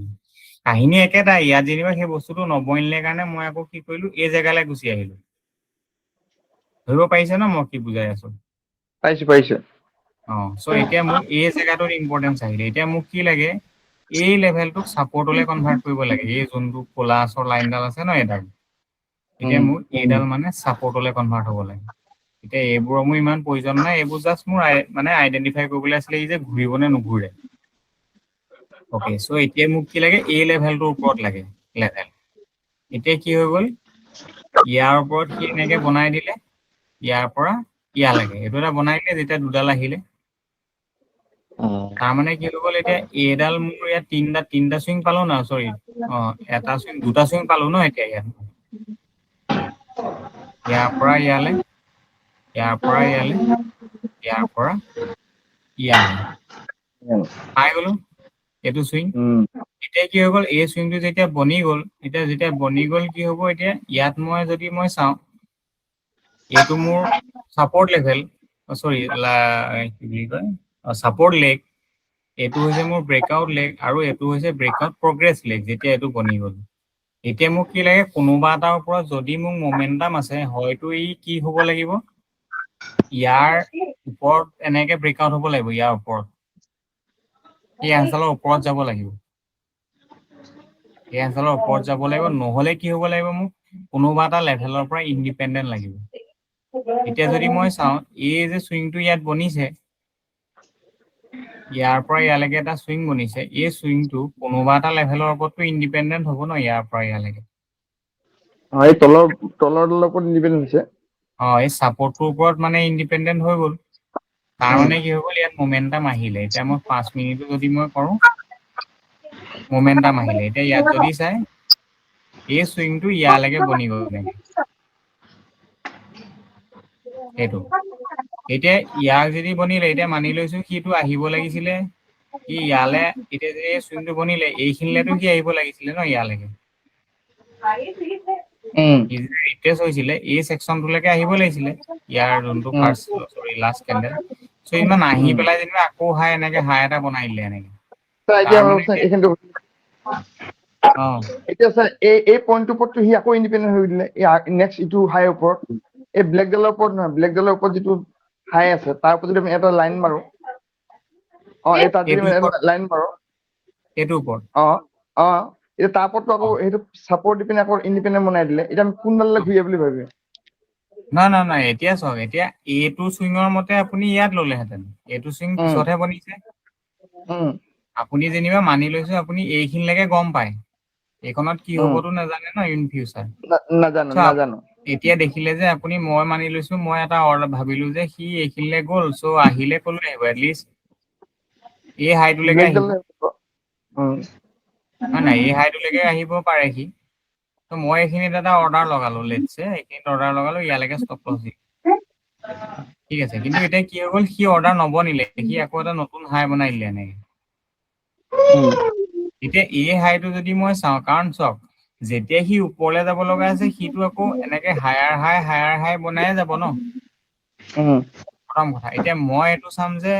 কাহিনী একেটা ইয়াত যেনিবা সেই বস্তুটো নবনিলে কাৰণে মই আকৌ কি কৰিলো এই জেগালৈ গুচি আহিলো ধৰিব পাৰিছে ন মই কি বুজাই আছো পাইছো সো এতিয়া মোক এই জেগাটোৰ ইম্পৰ্টেঞ্চ আহিলে এতিয়া মোক কি লাগে এই লেভেলটোক ছাপৰ্টলৈ কনভাৰ্ট কৰিব লাগে এই যোনটো কোলাছৰ লাইনডাল আছে ন এডাল এতিয়া মোৰ এইডাল মানে ছাপৰ্টলৈ কনভাৰ্ট হ'ব লাগে এতিয়া এইবোৰৰ মোৰ ইমান প্ৰয়োজন নাই এইবোৰ জাষ্ট মোৰ মানে আইডেন্টিফাই কৰিবলৈ আছিলে যে ঘূৰিব নে নুঘূৰে ওকে সো এতিয়া মোক কি লাগে এই লেভেলটোৰ ওপৰত লাগে লেভেল এতিয়া কি হৈ গ'ল ইয়াৰ ওপৰত সি এনেকে বনাই দিলে ইয়াৰ পৰা ইয়ালৈকে এইটো এটা বনাই দিলে যেতিয়া দুডাল আহিলে তাৰমানে কি হৈ গ'ল এতিয়া এইডাল মোৰ ইয়াত তিনিটা চুইং পালো না চৰি এটা চুইং দুটা চুইং পালো ন এতিয়া ইয়াৰ পৰা ইয়ালে ইয়াৰ পৰা ইয়ালে ইয়াৰ পৰা ইয়ালে পাই গলো এইটো চুইং এতিয়া কি হৈ গ'ল এই চুইংটো যেতিয়া বনি গ'ল কি হ'ব এতিয়া ইয়াত যদি মই চাওঁ এইটো মোৰ ছাপৰ্ট লেভেল চৰি কি বুলি কয় ছাপৰ্ট লেগ এইটো হৈছে মোৰ ব্ৰেকআউট লেগ আৰু এইটো হৈছে ব্ৰেকআউট প্ৰগ্ৰেছ লেগ যেতিয়া এইটো বনি গ'ল এতিয়া মোক কি লাগে কোনোবা এটাৰ ওপৰত যদি মোক মোমেন্টাম আছে হয়তো ই কি হ'ব লাগিব ইয়াৰ ওপৰত এনেকে ব্ৰেকআউট হ'ব লাগিব ইয়াৰ ওপৰত এই অঞ্চলৰ ওপৰত যাব লাগিব নহ'লে কি হ'ব লাগিব মোক কোনোবা এটা লেভেলৰ পৰা ইণ্ডিপেণ্ডেণ্ট লাগিব এতিয়া যদি মই চাওঁ এই যে চুইংটো ইয়াত বনিছে ইয়াৰ পৰা ইয়ালৈকে এটা চুইং বনিছে এই চুইংটো কোনোবা এটা লেভেলৰ ওপৰতটো ইণ্ডিপেণ্ডেণ্ট হ'ব ন ইয়াৰ পৰা ইয়ালৈকে এই তলৰ ওপৰত ইণ্ডিপেণ্ডেণ্ট হৈছে এই ছাপৰ্টটোৰ ওপৰত মানে ইণ্ডিপেণ্ডেণ্ট হৈ গ'ল তাৰ মানে কি হৈ গ'ল ইয়াত মোমেন্টাম আহিলে এতিয়া মই 5 মিনিটো যদি মই কৰোঁ মোমেন্টাম আহিলে এতিয়া ইয়াত যদি চাই এই চুইংটো ইয়ালৈকে বনি গ'ল এইটো এতিয়া ইয়াক যদি বনিলে এতিয়া মানি লৈছো সিটো আহিব লাগিছিলে কি ইয়ালে এতিয়া যে চুইংটো বনিলে এইখিনিলেতো কি আহিব লাগিছিলে ন ইয়ালৈকে ৰিটেষ্ট হৈছিলে এই সেকশনটোলৈকে আহিব লাগিছিলে ইয়াৰ যোনটো ফাৰ্ষ্ট সৰি লাষ্ট কেন্ডেল সো ইমান আহি পেলাই যেনিবা আকৌ হাই এনেকে হাই এটা বনাই দিলে এনেকে এতিয়া স্যাৰ এই পইণ্টটোৰ ওপৰতটো সি আকৌ ইণ্ডিপেণ্ডেণ্ট হৈ দিলে নেক্সট ইটো হাইৰ ওপৰত এই ব্লেকডালৰ ওপৰত নহয় ব্লেকডালৰ ওপৰত যিটো হাই আছে তাৰ ওপৰত যদি আমি এটা লাইন মাৰো এই তাত যদি লাইন মাৰো এইটো ওপৰত এতিয়া তাৰ ওপৰতটো আকৌ সেইটো ছাপৰ্ট দি পিনে আকৌ ইণ্ডিপেণ্ডেণ্ট বনাই দিলে এতিয়া আমি কোনডাললৈ ঘূৰিয়ে বুলি ভাবি নাই এতিয়া চাওক এতিয়া এইটো চুইঙৰ মতে আপুনি ইয়াত ললেহেঁতেন এইটো চুইং পিছতহে বনিছে আপুনি যেনিবা মানি লৈছো আপুনি এইখিনিলৈকে গম পায় এইখনত কি হ'বতো নাজানে ন ইন ফিউচাৰ নাজানো এতিয়া দেখিলে যে আপুনি মই মানি লৈছো মই এটা অৰ্ডাৰ ভাবিলো যে সি এইখিনিলে গ'ল সো আহিলে ক'লৈ আহিব এটলিষ্ট এই হাইটোলৈকে আহিব নাই এই হাইটোলৈকে আহিব পাৰে সি তো মই এইখিনিত এটা অৰ্ডাৰ লগালো লেটছে এইখিনিত অৰ্ডাৰ লগালো ইয়ালৈকে ষ্টপ লছ দি ঠিক আছে কিন্তু এতিয়া কি হৈ গ'ল সি অৰ্ডাৰ নবনিলে সি আকৌ এটা নতুন হাই বনাই দিলে এনেকে এতিয়া এই হাইটো যদি মই চাওঁ কাৰণ চাওক যেতিয়া সি ওপৰলৈ যাব লগা আছে সিটো আকৌ এনেকে হায়াৰ হাই বনায়ে যাব ন প্ৰথম কথা এতিয়া মই এইটো চাম যে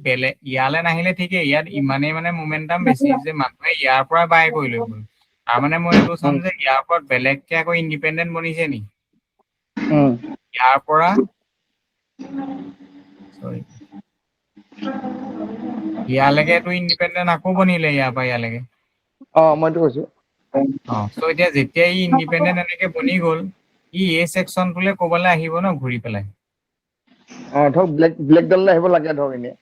বেলেগ ইয়ালৈ নাহিলে ঠিকেই ইয়াত ইমানেই মানে মোমেন্টাম বেছি যে মানুহে ইয়াৰ পৰা বাই কৰি লৈ গ'ল তাৰমানে মই এইটো চাম যে ইয়াৰ ওপৰত বেলেগকে আকৌ ইণ্ডিপেণ্ডেণ্ট বনিছে নি ইয়াৰ পৰা ইয়ালৈকে এইটো ইণ্ডিপেণ্ডেণ্ট আকৌ বনিলে ইয়াৰ পৰা ইয়ালৈকে মইতো কৈছো সো এতিয়া যেতিয়া ইণ্ডিপেণ্ডেণ্ট এনেকে বনি গ'ল এই সেকশনটোলে ক'বলৈ আহিব ন ঘূৰি পেলাই ধৰক ব্লেকডাললৈ আহিব লাগে ধৰক এনে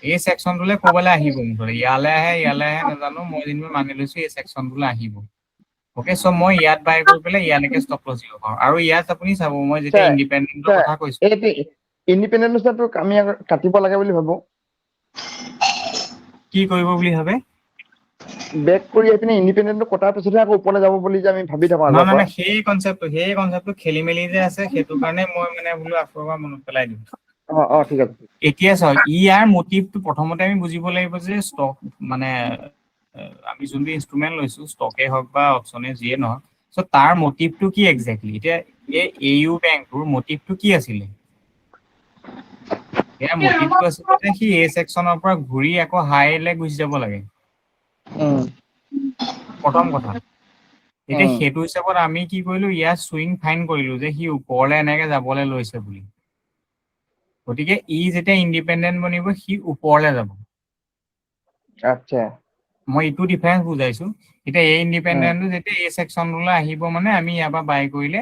এই সেকশনটোলে ক'বলৈ আহিব মুঠতে ইয়ালে আহে নাজানো মই যেনিবা মানি লৈছো এই সেকশনটোলে আহিব ওকে সো মই ইয়াত বাই কৰি পেলাই ইয়ালৈকে ষ্টপ লছ দিব পাৰো আৰু ইয়াত আপুনি চাব মই যেতিয়া ইণ্ডিপেণ্ডেণ্টৰ কথা কৈছো ইণ্ডিপেণ্ডেণ্টটো আমি কাটিব লাগে বুলি ভাবো কি কৰিব বুলি ভাবে বেক কৰি আহি পিনে ইণ্ডিপেণ্ডেণ্টটো কটাৰ পিছতহে আকৌ ওপৰলৈ যাব বুলি যে আমি ভাবি থাকো নাই সেই কনচেপ্টটো খেলি মেলি যে আছে সেইটো কাৰণে মই মানে বোলো আকৌ এবাৰ মনত পেলাই দিম ঠিক আছে এতিয়া চাওক ইয়াৰ মটিভটো প্ৰথমতে আমি বুজিব লাগিব যে ষ্টক মানে আমি যোনটো ইনষ্ট্ৰুমেণ্ট লৈছো ষ্টকে হওক বা অপচনে যিয়ে নহওক সো তাৰ মটিভটো কি একজেক্টলি এতিয়া এই AU বেংকটোৰ মটিভটো কি আছিলে ইয়াৰ মটিভটো আছিলে যে সি এই সেকশনৰ পৰা ঘূৰি আকৌ হাইলে গুচি যাব লাগে প্ৰথম কথা এতিয়া সেইটো হিচাপত আমি কি কৰিলো ইয়াৰ চুইং ফাইন কৰিলো যে সি ওপৰলে এনেকে যাবলৈ লৈছে বুলি গতিকে ই যেতিয়া ইণ্ডিপেণ্ডেণ্ট বনিব সি ওপৰলৈ যাব আচ্ছা মই ইটো ডিফাৰেন্স বুজাইছো এতিয়া এই ইণ্ডিপেণ্ডেণ্টটো যেতিয়া এই সেকশনলৈ আহিব মানে আমি ইয়াৰ পৰা বাই কৰিলে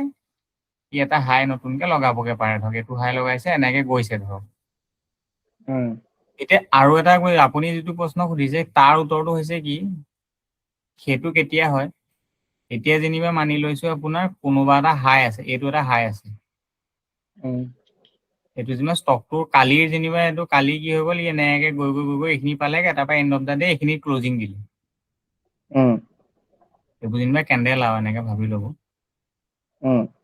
ই এটা হাই নতুনকে লগাবগে পাৰে ধৰক এইটো হাই লগাইছে এনেকে গৈছে ধৰক এতিয়া আৰু এটা আপুনি যিটো প্ৰশ্ন সুধিছে তাৰ উত্তৰটো হৈছে কি সেইটো কেতিয়া হয় এতিয়া যেনিবা মানি লৈছো আপোনাৰ কোনোবা এটা হাই আছে এইটো এটা হাই আছে এইটো যেনিবা ষ্টকটোৰ কালিৰ যেনিবা এইটো কালি কি হৈ গ'ল ই এনেকে গৈ গৈ গৈ গৈ এইখিনি পালেগে তাৰপৰা এণ্ড অফ দা ডে এইখিনি ক্লজিং দিলে এইবোৰ যেনিবা কেণ্ডেল আৰু এনেকে ভাবি ল'ব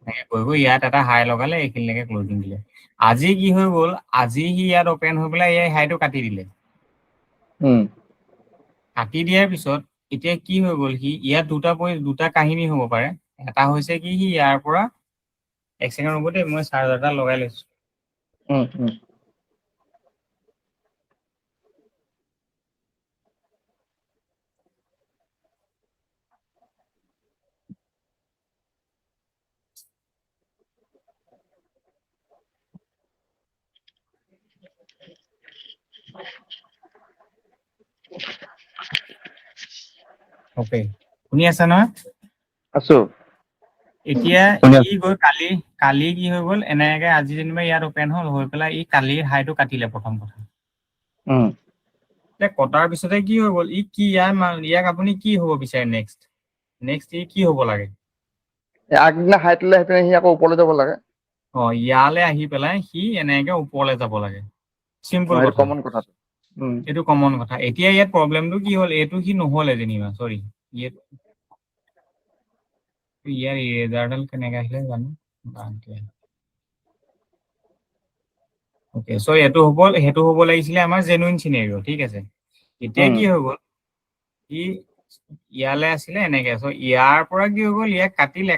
এনেকে গৈ গৈ ইয়াত এটা হাই লগালে এইখিনিলৈকে ক্লজিং দিলে আজি কি হৈ গ'ল আজি সি ইয়াত অপেন হৈ পেলাই এই হাইটো কাটি দিলে কাটি দিয়াৰ পিছত এতিয়া কি হৈ গ'ল সি ইয়াত দুটা কাহিনী হ'ব পাৰে এটা হৈছে কি সি ইয়াৰ পৰা এক ছেকেণ্ড ৰ'ব দেই মই চাৰ্জাৰ এটা লগাই লৈছো ওকে শুনি আছে নহয় আছো এতিয়া ই গৈ কালি কি হৈ গ'ল এনেকে আজি যেনিবা ইয়াত অপেন হ'ল হৈ পেলাই ই কালিৰ হাইটো কাটিলে প্ৰথম কথা এতিয়া কটাৰ পিছতে কি হৈ গ'ল ই কি ইয়াক আপুনি কি হ'ব বিচাৰে নেক্সট ই কি হ'ব লাগে আগদিনা হাইটলৈ আহি পিনে সি আকৌ ওপৰলৈ যাব লাগে ইয়ালৈ আহি পেলাই সি এনেকে ওপৰলৈ যাব লাগে চিম্পল কথা কমন কথা এইটো কমন কথা এতিয়া ইয়াত প্ৰব্লেমটো কি হ'ল এইটো সি নহ'লে যেনিবা সৰি ইয়াৰ ইৰেজাৰডাল কেনেকে আহিলে জানো ওকে চ' সেইটো হ'ব লাগিছিলে আমাৰ জেনুইন চিনেৰিঅ ঠিক আছে এতিয়া কি হৈ গ'ল ই ইয়ালৈ আছিলে এনেকে চ' ইয়াৰ পৰা কি হৈ গ'ল ইয়াক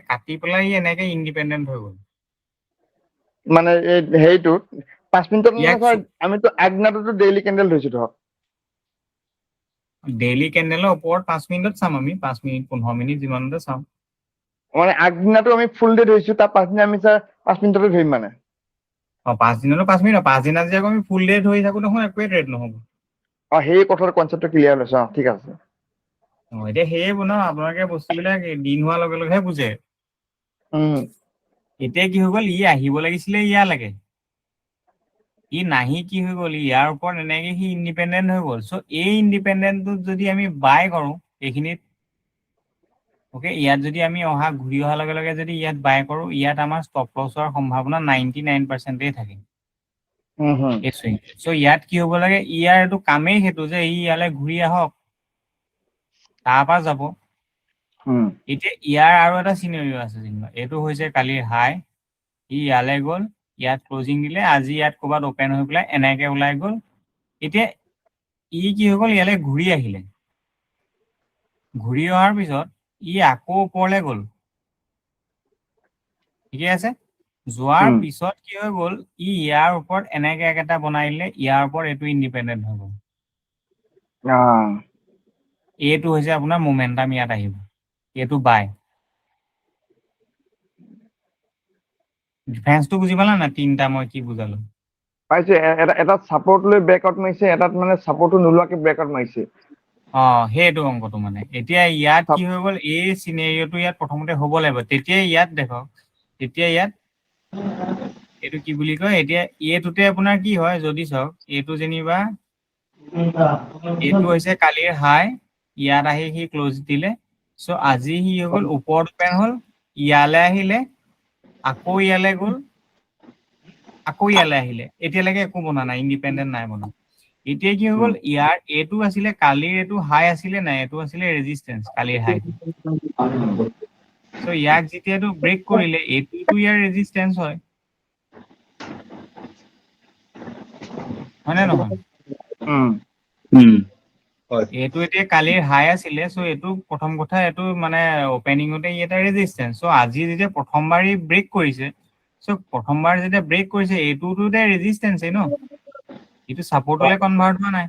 কাটি পেলাই ই এনেকে ইণ্ডিপেণ্ডেণ্ট হৈ গ'ল মানে হেৰিটো 5 মিনিটত আমিতো আগদিনাটোতো ডেইলি কেণ্ডেল ধৰিছো ধৰক ডেইলি কেণ্ডেলৰ ওপৰত 5 মিনিটত চাম আমি 5 মিনিট 15 মিনিট যিমানতে চাম মানে আগদিনাটো আমি ফুল ডে ধৰিছো তাৰ পাছদিনা আমি 5 মিনিটতে ধৰিম মানে 5 দিনতো 5 মিনিট 5 দিন আজি আকৌ আমি ফুল ডে ধৰি থাকো নহয় একোৱে ট্ৰেড নহ'ব সেই কথাৰ কনচেপ্টটো ক্লিয়াৰ লৈছো ঠিক আছে এতিয়া সেয়ে বনাও আপোনালোকে বস্তুবিলাক দিন হোৱাৰ লগে লগেহে বুজে এতিয়া কি হৈ গ'ল ই আহিব লাগিছিলে ইয়ালৈকে ই নাহি কি হৈ গ'ল ইয়াৰ ওপৰত এনেকে সি ইণ্ডিপেণ্ডেণ্ট হৈ গ'ল চ' এই ইণ্ডিপেণ্ডেণ্টটোত যদি আমি বাই কৰোঁ এইখিনিত ওকে ইয়াত যদি আমি ঘূৰি অহাৰ লগে লগে যদি ইয়াত বাই কৰোঁ ইয়াত আমাৰ ষ্টপ লছ হোৱাৰ সম্ভাৱনা 99% থাকে চ' ইয়াত কি হ'ব লাগে ইয়াৰ এইটো কামেই সেইটো যে ই ইয়ালৈ ঘূৰি আহক তাৰপৰা যাব এতিয়া ইয়াৰ আৰু এটা চিনেৰিঅ আছে যেনিবা এইটো হৈছে কালিৰ হাই ই ইয়ালৈ গ'ল ইয়াত ক্লজিং দিলে আজি ইয়াত ক'ৰবাত অপেন হৈ পেলাই এনেকে ওলাই গ'ল এতিয়া ই কি হৈ গ'ল ইয়ালৈ ঘূৰি আহিলে ঘূৰি অহাৰ পিছত ই আকৌ ওপৰলৈ গ'ল ঠিকে আছে যোৱাৰ পিছত কি হৈ গ'ল ই ইয়াৰ ওপৰত এনেকে এটা বনাই দিলে ইয়াৰ ওপৰত এইটো ইণ্ডিপেণ্ডেণ্ট হৈ গ'ল এইটো হৈছে আপোনাৰ মোমেণ্টাম ইয়াত আহিব এইটো বাই ডিফাৰেন্সটো বুজি পালা না তিনিটা মই কি বুজালো পাইছে এটা সাপোৰ্ট লৈ ব্ৰেকআউট মাৰিছে এটাত মানে সাপোৰ্টটো নোলোৱাকে ব্ৰেকআউট মাৰিছে সেইটো অংকটো মানে এতিয়া ইয়াত কি হৈ গ'ল এই চিনেৰিঅটো ইয়াত প্ৰথমতে হ'ব লাগিব তেতিয়া ইয়াত দেখক তেতিয়া ইয়াত এইটো কি বুলি কয় এতিয়া এইটোতে আপোনাৰ কি হয় যদি চাওক এইটো যেনিবা এইটো হৈছে কালিৰ হাই ইয়াত আহি সি ক্লোজ দিলে চ' আজি সি হৈ গ'ল ওপৰত অপেন হ'ল ইয়ালৈ আহিলে আকৌ ইয়ালৈ গ'ল আকৌ ইয়ালৈ আহিলে এতিয়ালৈকে একো বনা নাই ইণ্ডিপেণ্ডেণ্ট নাই বনা এতিয়া কি হৈ গ'ল ইয়াৰ এইটো আছিলে কালিৰ এইটো হাই আছিলে নাই এইটো আছিলে ৰেজিষ্টেন্স কালিৰ হাই চ' ইয়াক যেতিয়াটো ব্ৰেক কৰিলে এইটোতো ইয়াৰ ৰেজিষ্টেন্স হয় হয়নে নহয় এইটো এতিয়া কালিৰ হাই আছিলে চ' এইটো প্ৰথম কথা এইটো মানে অপেনিঙতে ই এটা ৰেজিষ্টেন্স চ' আজি যেতিয়া প্ৰথমবাৰ ই ব্ৰেক কৰিছে চ' প্ৰথমবাৰ যেতিয়া ব্ৰেক কৰিছে এইটোতো এতিয়া ৰেজিষ্টেন্সে ন এইটো ছাপোৰ্টলৈ কনভাৰ্ট হোৱা নাই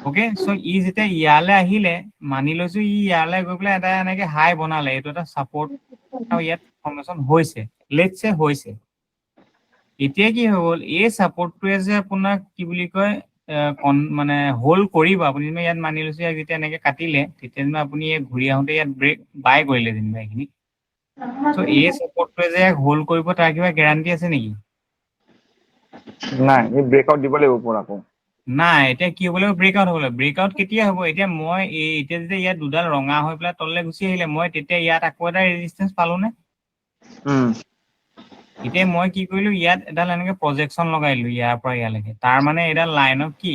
ওকে চ' ই যেতিয়া ইয়ালৈ আহিলে মানি লৈছো ই ইয়ালৈ গৈ পেলাই এটা এনেকে হাই বনালে এইটো এটা ছাপোৰ্ট ইয়াত ফৰ্মেশ্যন হৈছে লেটছে হৈছে এতিয়া কি হৈ গ'ল এই ছাপৰ্টটোৱে যে আপোনাক কি বুলি কয় মানে হোল্ড কৰিব আপুনি যেনিবা ইয়াত মানি লৈছো ইয়াত যেতিয়া এনেকে কাটিলে তেতিয়া যেনিবা আপুনি ঘূৰি আহোঁতে ইয়াত ব্ৰেক বাই কৰিলে যেনিবা এইখিনি চ' এই ছাপৰ্টটোৱে যে হোল্ড কৰিব তাৰ কিবা গেৰাণ্টি আছে নেকি নাই এই ব্ৰেকআউট দিব লাগিব ওপৰত আকৌ নাই এতিয়া কি হ'ব লাগিব ব্ৰেকআউট হ'ব লাগিব ব্ৰেকআউট কেতিয়া হ'ব এতিয়া মই এতিয়া যেতিয়া ইয়াত দুডাল ৰঙা হৈ পেলাই তললৈ গুচি আহিলে মই তেতিয়া ইয়াত আকৌ এটা ৰেজিষ্টেঞ্চ পালোনে এতিয়া মই কি কৰিলো ইয়াত এডাল এনেকে প্ৰজেকশ্যন লগাই দিলো ইয়াৰ পৰা ইয়ালৈকে তাৰ মানে এডাল লাইন অফ কি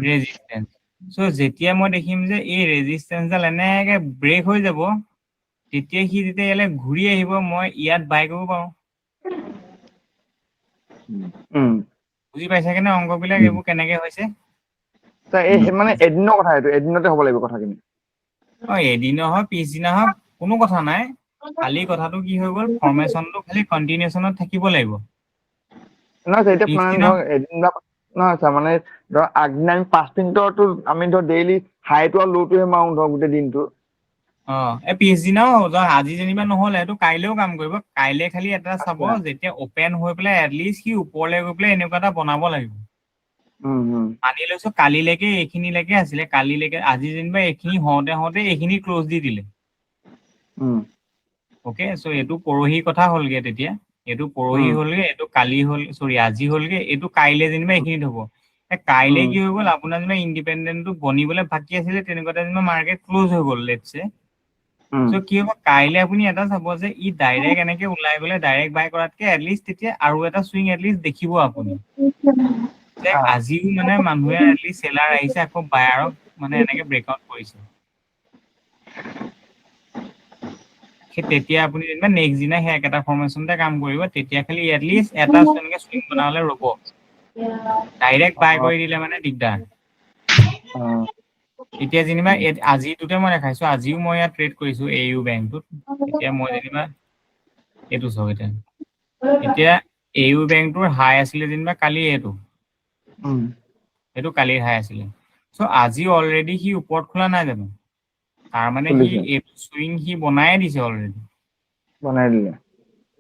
ৰেজিষ্টেঞ্চ চ' যেতিয়া মই দেখিম যে এই ৰেজিষ্টেঞ্চডাল এনেকে ব্ৰেক হৈ যাব তেতিয়া সি যেতিয়া ইয়ালৈ ঘূৰি আহিব মই ইয়াত বাই কৰিব পাৰো বুজি পাইছাগে নে অংকবিলাক এইবোৰ কেনেকে হৈছে এই মানে এদিনৰ কথা এইটো এদিনতে হ'ব লাগিব কথাখিনি এদিনৰ হওক পিছদিনা হওক কোনো কথা নাই খালি কথাটো কি হৈ গ'ল ফৰ্মেশ্যনটো খালি কণ্টিনিউশ্যনত থাকিব লাগিব নহয় এতিয়া মানে ধৰক এদিন নহয় ছাৰ মানে ধৰক আগদিনা আমি 5 মিনিটৰটো আমি ধৰক ডেইলি হাইটো আৰু ল'টোহে মাৰো ধৰক গোটেই দিনটো এই পিছদিনাও আজি যেনিবা নহ'লে এইটো কাইলৈও কাম কৰিব কাইলৈ খালি এটা চাব যেতিয়া অপেন হৈ পেলাই এটলিষ্ট সি ওপৰলৈ গৈ পেলাই এনেকুৱা এটা বনাব লাগিব মানি লৈছো কালিলৈকে এইখিনিলৈকে আছিলে কালিলৈকে আজি যেনিবা এইখিনি হওঁতে এইখিনি ক্ল'জ দি দিলে অ'কে চ' এইটো পৰহি কথা হ'লগে তেতিয়া এইটো পৰহি হ'লগে এইটো কালি হ'ল চৰি আজি হ'লগে এইটো কাইলে যেনিবা এইখিনিত হ'ব কাইলে কি হৈ গ'ল আপোনাৰ যেনিবা ইণ্ডিপেণ্ডেণ্টটো বনিবলৈ বাকী আছিলে তেনেকুৱাতে যেনিবা মাৰ্কেট ক্ল'জ হৈ গ'ল লেটছে চ' কি হ'ব কাইলে আপুনি এটা চাব যে ই ডাইৰেক্ট এনেকে ওলাই গ'লে ডাইৰেক্ট বাই কৰাতকে এটলিষ্ট তেতিয়া আৰু এটা চুইং এটলিষ্ট দেখিব আপুনি যে আজিও মানে মানুহে এটলিষ্ট চেলাৰ আহিছে আকৌ বায়াৰক মানে এনেকে ব্ৰেকআউট কৰিছে সেই তেতিয়া আপুনি যেনিবা নেক্সট দিনা সেই একেটা ফৰ্মেশ্যনতে কাম কৰিব তেতিয়া খালি এটলিষ্ট এটা এনেকে চুইং বনালে ৰ'ব ডাইৰেক্ট বাই কৰি দিলে মানে দিগদাৰ এতিয়া যেনিবা আজিটোতে মই দেখাইছো আজিও মই ইয়াত ট্ৰেড কৰিছো AU বেংকটোত এতিয়া মই যেনিবা এইটো চাওক এতিয়া AU বেংকটোৰ হাই আছিলে যেনিবা কালি এইটো কালিৰ হাই আছিলে চ' আজি অলৰেডি সি ওপৰত খোলা নাই জানো তাৰ মানে সি এইটো চুইং সি বনাই দিছে অলৰেডি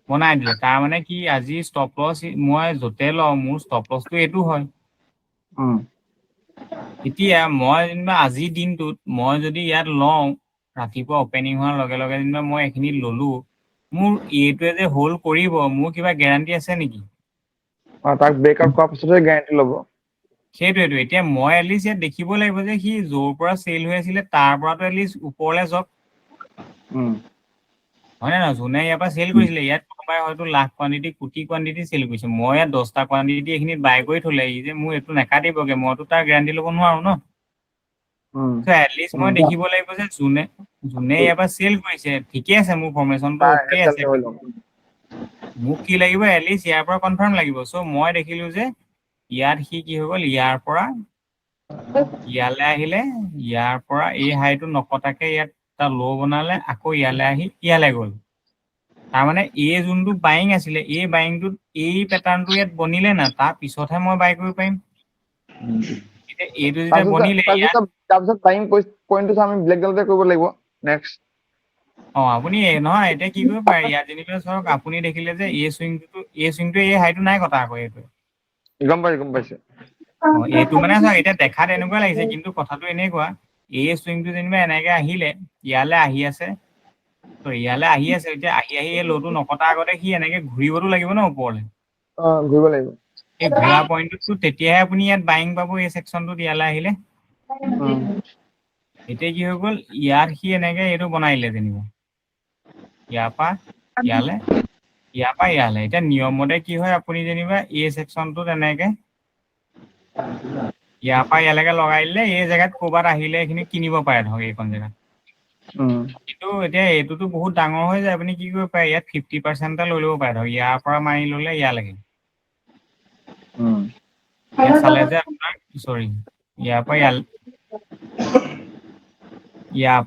বনাই দিলে তাৰ মানে কি আজি ষ্টপ লছ মই য'তে লওঁ মোৰ ষ্টপ লছটো এইটো হয় এতিয়া মই যেনিবা আজিৰ দিনটোত মই যদি ইয়াত লওঁ ৰাতিপুৱা অপেনিং হোৱাৰ লগে লগে যেনিবা মই এইখিনি ললো মোৰ এইটোৱে যে হোল্ড কৰিব মোৰ কিবা গেৰাণ্টি আছে নেকি তাক ব্ৰেকআউট কৰাৰ পিছতহে গেৰাণ্টি ল'ব সেইটোৱেটো এতিয়া মই এটলিষ্ট ইয়াত দেখিব লাগিব যে সি য'ৰ পৰা চেল হৈ আছিলে তাৰ পৰাতো এটলিষ্ট ওপৰলৈ যাওক হয় নে নহয় যোনে ইয়াৰ পৰা চেল কৰিছিলে ইয়াত কোনোবাই হয়তো লাখ কোৱান্টিটি কোটি কোৱান্টিটি চেল কৰিছে মই ইয়াত 10টা কোৱান্টিটি এইখিনিত বাই কৰি থলে ই যে মোৰ এইটো নেকাটিবগে মইতো তাৰ গেৰাণ্টি ল'ব নোৱাৰো ন এটলিষ্ট মই দেখিব লাগিব যে যোনে ইয়াৰ পৰা চেল কৰিছে ঠিকে আছে মোৰ ফৰ্মেশ্যনটো অ'কে আছে মোক কি লাগিব এটলিষ্ট ইয়াৰ পৰা কনফাৰ্ম লাগিব চ' মই দেখিলো যে ইয়াত সি কি হৈ গ'ল ইয়াৰ পৰা ইয়ালৈ আহিলে ইয়াৰ পৰা এই হাইটো নকটাকে ইয়াত এটা ল' বনালে আকৌ ইয়ালৈ আহি ইয়ালৈ গ'ল তাৰমানে এই যোনটো বাইং আছিলে এই বাইংটোত এই পেটাৰ্ণটো ইয়াত বনিলে না তাৰ পিছতহে মই বাই কৰিব পাৰিম এতিয়া এইটো যেতিয়া বনিলে তাৰপিছত টাইম পইণ্টটো আমি ব্লেক ডালতে কৰিব লাগিব নেক্সট আপুনি নহয় এতিয়া কি কৰিব পাৰে ইয়াত যেনিবা চাওক আপুনি দেখিলে যে এই চুইংটো এই হাইটো নাই কটা আকৌ এইটো গম পাইছে এইটো মানে চাওক এতিয়া দেখাত এনেকুৱা লাগিছে কিন্তু কথাটো এনেকুৱা এই চুইংটো যেনিবা এনেকে আহিলে ইয়ালৈ আহি আছে ইয়ালৈ আহি আছে এতিয়া আহি এই ল'টো নকটা আগতে সি এনেকে ঘূৰিবতো লাগিব ন ওপৰলৈ ঘূৰিব লাগিব এই ঘূৰা পইণ্টটো তেতিয়াহে আপুনি ইয়াত বাইং পাব এই ছেকশ্যনটোত ইয়ালৈ আহিলে এতিয়া কি হৈ গ'ল ইয়াত সি এনেকে এইটো বনাই দিলে যেনিবা ইয়াৰ পৰা ইয়ালৈ এতিয়া নিয়মমতে কি হয় আপুনি যেনিবা এই ছেকশ্যনটোত এনেকে ইয়াৰ পৰা ইয়ালৈকে লগাই দিলে এই জেগাত ক'ৰবাত আহিলে এইখিনি কিনিব পাৰে ধৰক এইখন জেগাত কিন্তু এতিয়া এইটোতো বহুত ডাঙৰ হৈ যায় আপুনি কি কৰিব পাৰে ইয়াত 50% এটা লৈ ল'ব পাৰে ধৰক ইয়াৰ পৰা মাৰি ল'লে ইয়ালৈকে ইয়াত চালে যে আপোনাৰ চৰি ইয়াৰ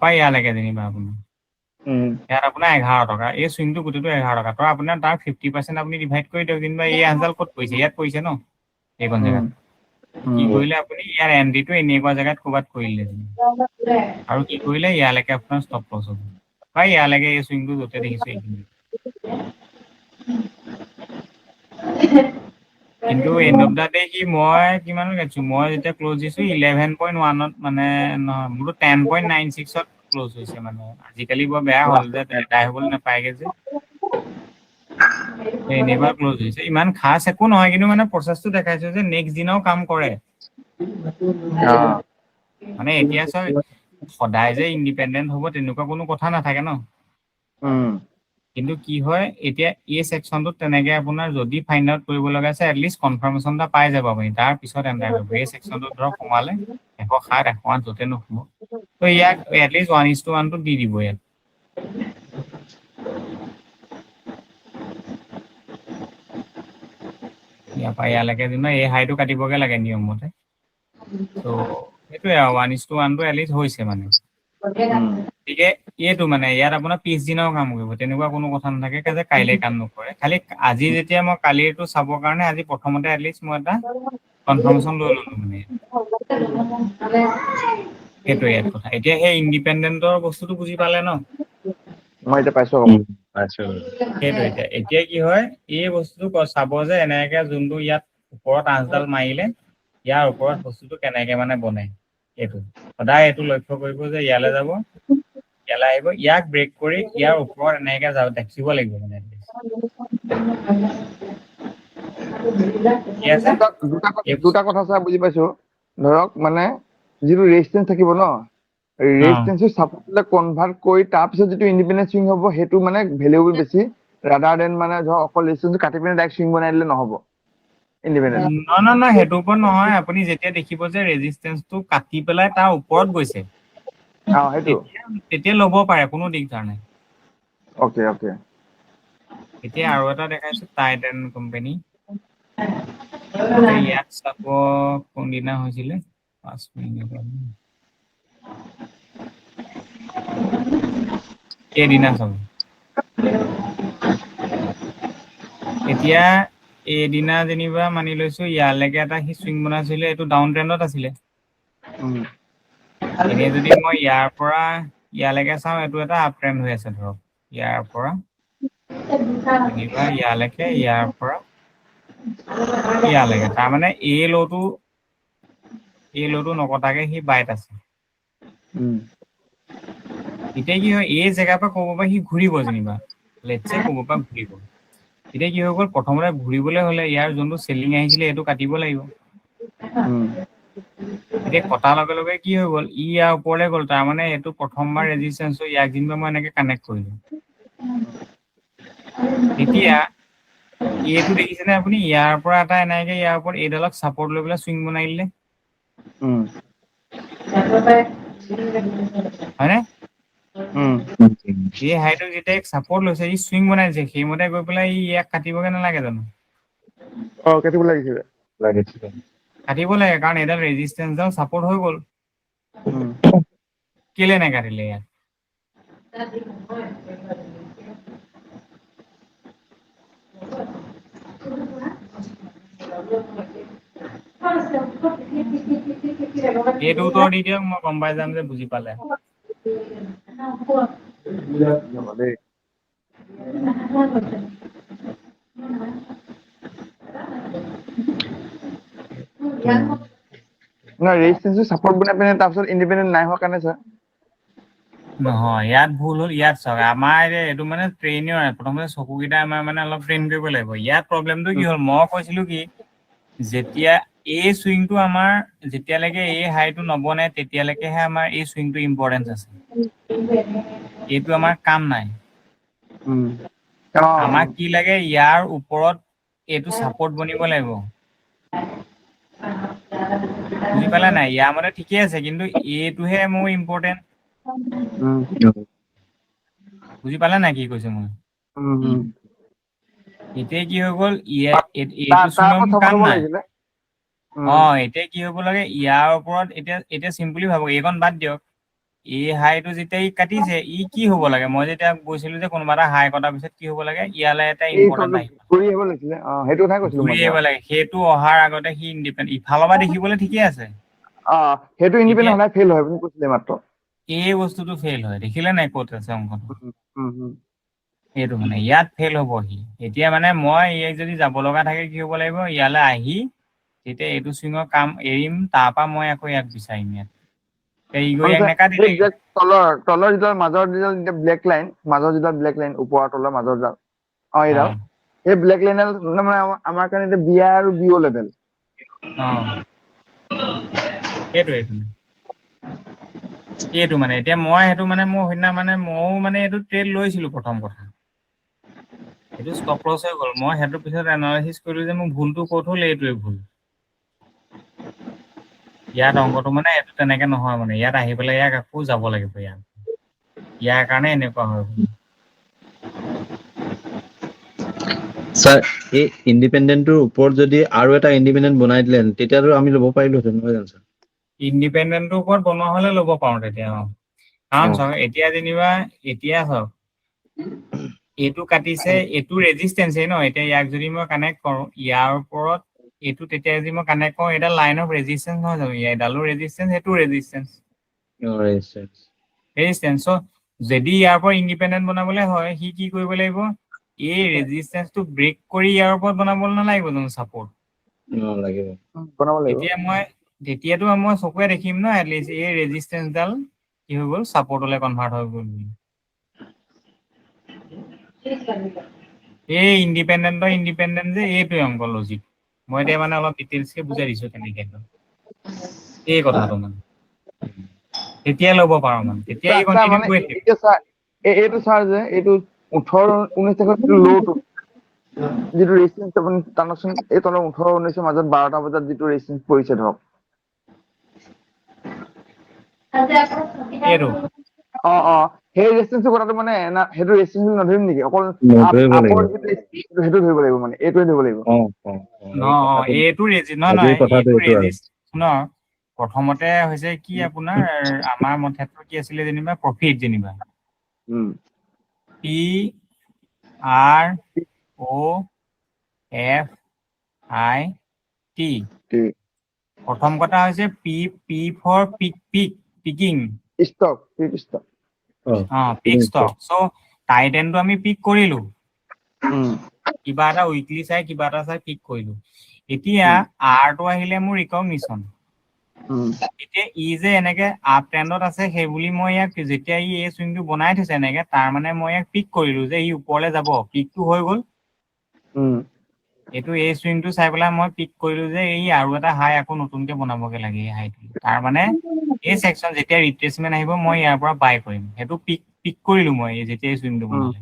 পৰা ইয়ালৈকে যেনিবা আপোনাৰ ইয়াত আপোনাৰ 11 টকা এই চুইংটো গোটেইটো 11 টকা তো আপোনাৰ তাৰ 50% আপুনি ডিভাইড কৰি দিয়ক যেনিবা এই আঞ্জাল ক'ত পৰিছে ইয়াত পৰিছে ন এইখন জেগাত কি কৰিলে আপুনি ইয়াৰ এণ্ট্ৰিটো এনেকুৱা জেগাত ক'ৰবাত কৰিলে আৰু কি কৰিলে ইয়ালৈকে আপোনাৰ ষ্টপ লছ হ'ব বা ইয়ালৈকে এই চুইংটো য'তে দেখিছো এইখিনি কিন্তু এণ্ড অফ দা ডে কি মই কিমান গাইছো মই যেতিয়া ক্লোজ দিছো 11.1 মানে নহয় মোৰতো 10.96 ক্লোজ হৈছে মানে আজিকালি বৰ বেয়া হ'ল যে ডাই হ'বলৈ নাপায়গে যে এনেবাৰ ক্লোজ হৈছে ইমান খাস একো নহয় কিন্তু মানে প্ৰচেছটো দেখাইছে যে নেক্সট দিনাও কাম কৰে মানে এতিয়া চব সদায় যে ইণ্ডিপেণ্ডেণ্ট হ'ব তেনেকুৱা কোনো কথা নাথাকে ন কিন্তু কি হয় এতিয়া এই সেকশনটোত তেনেকে আপোনাৰ যদি ফাইন্ড আউট কৰিব লগা আছে এটলিষ্ট কনফাৰ্মেশ্যন এটা পাই যাব আপুনি তাৰ পিছত এন্টাৰ কৰিব এই সেকশনটোত ধৰক সোমালে 107 108 যতে নোসোমক তো ইয়াক এটলিষ্ট 1:1 টো দি দিব ইয়াত ইয়াৰ পৰা ইয়ালৈকে যেনিবা এই হাইটো কাটিবগে লাগে নিয়ম মতে তো সেইটোৱে আৰু 1:1 টো এটলিষ্ট হৈছে মানে গতিকে এইটো মানে ইয়াত আপোনাৰ পিছদিনাও কাম কৰিব তেনেকুৱা কোনো কথা নাথাকে যে কাইলে কাম নকৰে খালি আজি যেতিয়া মই কালিৰটো চাবৰ কাৰণে আজি প্ৰথমতে এটলিষ্ট মই এটা কনফাৰ্মেশ্যন লৈ ললো মানে সেইটোৱে ইয়াত কথা এতিয়া সেই ইণ্ডিপেণ্ডেণ্টৰ বস্তুটো বুজি পালে ন মই এতিয়া পাইছো সেইটো এতিয়া কি হয় এই বস্তুটো চাব যে এনেকে যোনটো ইয়াত ওপৰত 8ডাল মাৰিলে ইয়াৰ ওপৰত বস্তুটো কেনেকে মানে বনে এইটো সদায় এইটো লক্ষ্য কৰিব যে ইয়ালৈ যাব ইয়ালৈ আহিব ইয়াক ব্ৰেক কৰি ইয়াৰ ওপৰত এনেকে যাব দেখিব লাগিব মানে দুটা কথা ছাৰ বুজি পাইছো ধৰক মানে যিটো ৰেজিষ্টেন্স থাকিব ন ৰেজিষ্টেন্সটো সাপোৰ্টলে কনভাৰ্ট কৰি তাৰপিছত যিটো ইণ্ডিপেণ্ডেন্ট সুইং হ'ব সেইটো মানে ভেলিউবল বেছি ৰাদাৰ দেন মানে ধৰক অকল ৰেজিষ্টেন্সটো কাটি পিনে ডাইৰেক্ট সুইং বনাই দিলে নহ'ব ইণ্ডিপেণ্ডেন্ট নহয় সেইটো ওপৰত নহয় আপুনি যেতিয়া দেখিব যে ৰেজিষ্টেন্সটো কাটি পেলাই তাৰ ওপৰত গৈছে সেইটো তেতিয়া ল'ব পাৰে কোনো দিগদাৰ নাই ওকে এতিয়া আৰু এটা দেখাইছো টাইটান কোম্পানী ইয়াত চাব কোনদিনা হৈছিলে 5 মিনিট এদিনা চাব এতিয়া এদিনা যেনিবা মানি লৈছো ইয়ালৈকে এটা সি সুইং বনাইছিলে এইটো ডাউন ট্ৰেণ্ডত আছিলে এনে যদি মই ইয়াৰ পৰা ইয়ালৈকে চাওঁ এইটো এটা আপ ট্ৰেণ্ড হৈ আছে ধৰক ইয়াৰ পৰা যেনিবা ইয়ালৈকে ইয়াৰ পৰা ইয়ালৈকে তাৰমানে এই লটো নকটাকে সি বাইট আছে এতিয়া কি হয় এই জেগাৰ পৰা ক'ব পৰা সি ঘূৰিব যেনিবা লেটছে ক'ব পৰা ঘূৰিব এতিয়া কি হৈ গ'ল প্ৰথমতে ঘূৰিবলৈ হলে ইয়াৰ যোনটো চেলিং আহিছিলে এইটো কাটিব লাগিব এতিয়া কটাৰ লগে লগে কি হৈ গ'ল ইয়াৰ ওপৰলৈ গ'ল তাৰমানে এইটো প্ৰথমবাৰ ৰেজিষ্টেন্স ইয়াক যেনিবা মই এনেকে কানেক্ট কৰিলো এতিয়া এইটো দেখিছেনে আপুনি ইয়াৰ পৰা এটা এনেকে ইয়াৰ ওপৰত এইডালক ছাপৰ্ট লৈ পেলাই সুইং বনাই দিলে হয়নে এই হাইটো যেতিয়া ছাপৰ্ট লৈছে ই সুইং বনাইছে সেইমতে গৈ পেলাই ইয়াক কাটিবগে নালাগে জানো কাটিব লাগিছিলে কাটিব লাগে কাৰণ এইডাল ৰেজিষ্টেন্সডাল ছাপৰ্ট হৈ গ'ল কেলে নাকাটিলে ইয়াত এইটো উত্তৰ দি দিয়ক মই গম পাই যাম যে বুজি পালে ৰেজিষ্টেন্সটো সাপোৰ্ট বনাই পিনে তাৰপিছত ইণ্ডিপেণ্ডেন্ট নাই হোৱা কাৰণে ছাৰ নহয় ইয়াত ভুল হ'ল ইয়াত চাওক আমাৰ এইটো মানে ট্ৰেইনিং প্ৰথমতে চকুকেইটা আমাৰ মানে অলপ ট্ৰেইন কৰিব লাগিব ইয়াত প্ৰব্লেমটো কি হ'ল মই কৈছিলো কি যেতিয়া এই সুইংটো আমাৰ যেতিয়ালৈকে এই হাইটো নবনে তেতিয়ালৈকেহে আমাৰ এই সুইংটো ইম্পৰ্টেন্স আছে এইটো আমাৰ কাম নাই আমাক কি লাগে ইয়াৰ ওপৰত এইটো সাপোৰ্ট বনিব লাগিব বুজি পালা নাই ইয়াৰ মতে ঠিকে আছে কিন্তু এইটোহে মোৰ ইম্পৰ্টেন্ট বুজি পালা নাই কি কৈছে মই এতিয়া কি হৈ গ'ল এইটো সুইঙৰ মোৰ কাম নাই এতিয়া কি হ'ব লাগে ইয়াৰ ওপৰত এতিয়া চিম্পলি ভাবক এইকণ বাদ দিয়ক এই হাইটো যেতিয়া ই কাটিছে ই কি হ'ব লাগে মই যেতিয়া গৈছিলো যে কোনোবা এটা হাই কটাৰ পিছত কি হ'ব লাগে ইয়ালৈ এটা ইম্পৰ্টেণ্ট আহিব লাগে সেইটো অহাৰ আগতে সি ইণ্ডিপেণ্ডেণ্ট ইফালৰ পৰা দেখিবলৈ ঠিকে আছে সেইটো ইণ্ডিপেণ্ডেণ্ট হ'লে ফেইল হয় বুলি কৈছিলে মাত্ৰ এই বস্তুটো ফেইল হয় দেখিলে নাই ক'ত আছে অংকটো সেইটো মানে ইয়াত ফেইল হ'ব সি এতিয়া মানে মই ইয়াক যদি যাব লগা থাকে কি হ'ব লাগিব ইয়ালৈ আহি তেতিয়া এইটো চুইঙৰ কাম এৰিম তাৰপৰা মই আকৌ ইয়াক বিচাৰিম ইয়াত ই গৈ ইয়াক নেকাটিলে তলৰ যিডাল মাজৰ যিডাল ব্লেক লাইন মাজৰ যিডাল ব্লেক লাইন ওপৰৰ তলৰ মাজৰ ডাল এইডাল এই ব্লেক লাইন মানে আমাৰ কাৰণে এতিয়া বিয়া আৰু বিঅ লেভেল এইটো মানে এতিয়া মই সেইটো মানে মোৰ সেইদিনা মানে ময়ো মানে এইটো ট্ৰেড লৈছিলো প্ৰথম কথা এইটো ষ্টপ লছ হৈ গ'ল মই সেইটো পিছত এনালাইচিছ কৰিলো যে মোৰ ভুলটো ক'ত হ'ল এইটোৱে ভুল ইয়াত অংকটো মানে এইটো তেনেকে নহয় মানে ইয়াত আহি পেলাই ইয়াক আকৌ যাব লাগিব ইয়াৰ কাৰণে এনেকুৱা হয় স্যাৰ এই ইণ্ডিপেন্ডেন্টৰ ওপৰত যদি আৰু এটা ইণ্ডিপেন্ডেন্ট বনাই দিলে তেতিয়াতো আমি ল'ব পাৰিলোহেঁতেন নহয় জানো স্যাৰ ইণ্ডিপেন্ডেন্টৰ ওপৰত বনোৱা হলে ল'ব পাৰো তেতিয়া কাৰণ চাওক এতিয়া যেনিবা এতিয়া চাওক এইটো কাটিছে এইটো ৰেজিষ্টেন্সে ন এতিয়া ইয়াক যদি মই কানেক্ট কৰো ইয়াৰ ওপৰত এইটো তেতিয়া যদি মই কানেক্ট কৰো এটা লাইন অফ ৰেজিষ্টেন্স নহয় জানো এডালো ৰেজিষ্টেন্স সেইটো ৰেজিষ্টেন্স ৰেজিষ্টেন্স যদি ইয়াৰ পৰা ইণ্ডিপেন্ডেন্ট বনাবলৈ হয় সি কি কৰিব লাগিব এই ৰেজিষ্টেন্সটো ব্ৰেক কৰি ইয়াৰ ওপৰত বনাব নালাগিব জানো ছাপোৰ্ট তেতিয়াতো মই চকুৱে দেখিম ন এটলিষ্ট এই ৰেজিষ্টেন্সডাল কি হৈ গ'ল ছাপোৰ্টলৈ কনভাৰ্ট হৈ গ'ল এই ইণ্ডিপেন্ডেন্ট যে এইটোৱে অংক লজিক মই এতিয়া মানে অলপ ডিটেইলছকে বুজাই দিছো কেনেকে এই কথাটো মানে তেতিয়া ল'ব পাৰো মানে তেতিয়া এই কন্টিনিউ কৰি থাকিব এইটো ছাৰ যে এইটো 18-19 তাৰিখত ল'টো যিটো ৰেজিষ্টেন্স আপুনি টানকচোন এই তলৰ 18-19ৰ মাজত 12টা বজাত যিটো ৰেজিষ্টেন্স পৰিছে ধৰক এইটো সেই ৰেজিষ্টেন্সৰ কথাটো মানে সেইটো ৰেজিষ্টেন্স নধৰিম নেকি অকল আপৰ সেইটো ধৰিব লাগিব মানে এইটোৱে ধৰিব লাগিব এইটো প্ৰথমতে হৈছে কি আপোনাৰ আমাৰ ক্ষেত্ৰত কি আছিলে যেনিবা প্ৰফিট যেনিবা PROFIT প্ৰথম কথা হৈছে P for picking pick stock so টাইটেনটো আমি পিক কৰিলো কিবা এটা উইকলি চাই কিবা এটা চাই পিক কৰিলো এতিয়া আৰটো আহিলে মোৰ ৰিকগনিশ্যন এতিয়া ই যে এনেকে আপ ট্ৰেণ্ডত আছে সেই বুলি মই ইয়াক যেতিয়া ই এই চুইংটো বনাই থৈছে এনেকে তাৰ মানে মই ইয়াক পিক কৰিলো যে ই ওপৰলৈ যাব পিকটো হৈ গ'ল এইটো এই চুইংটো চাই পেলাই মই পিক কৰিলো যে এই আৰু এটা হাই আকৌ নতুনকে বনাবগে লাগে এই হাইটো তাৰ মানে এই সেকশন যেতিয়া ৰিট্ৰেসমেন্ট আহিব মই ইয়াৰ পৰা বাই কৰিম সেইটো পিক কৰিলো মই যেতিয়া এই চুইংটো বনালে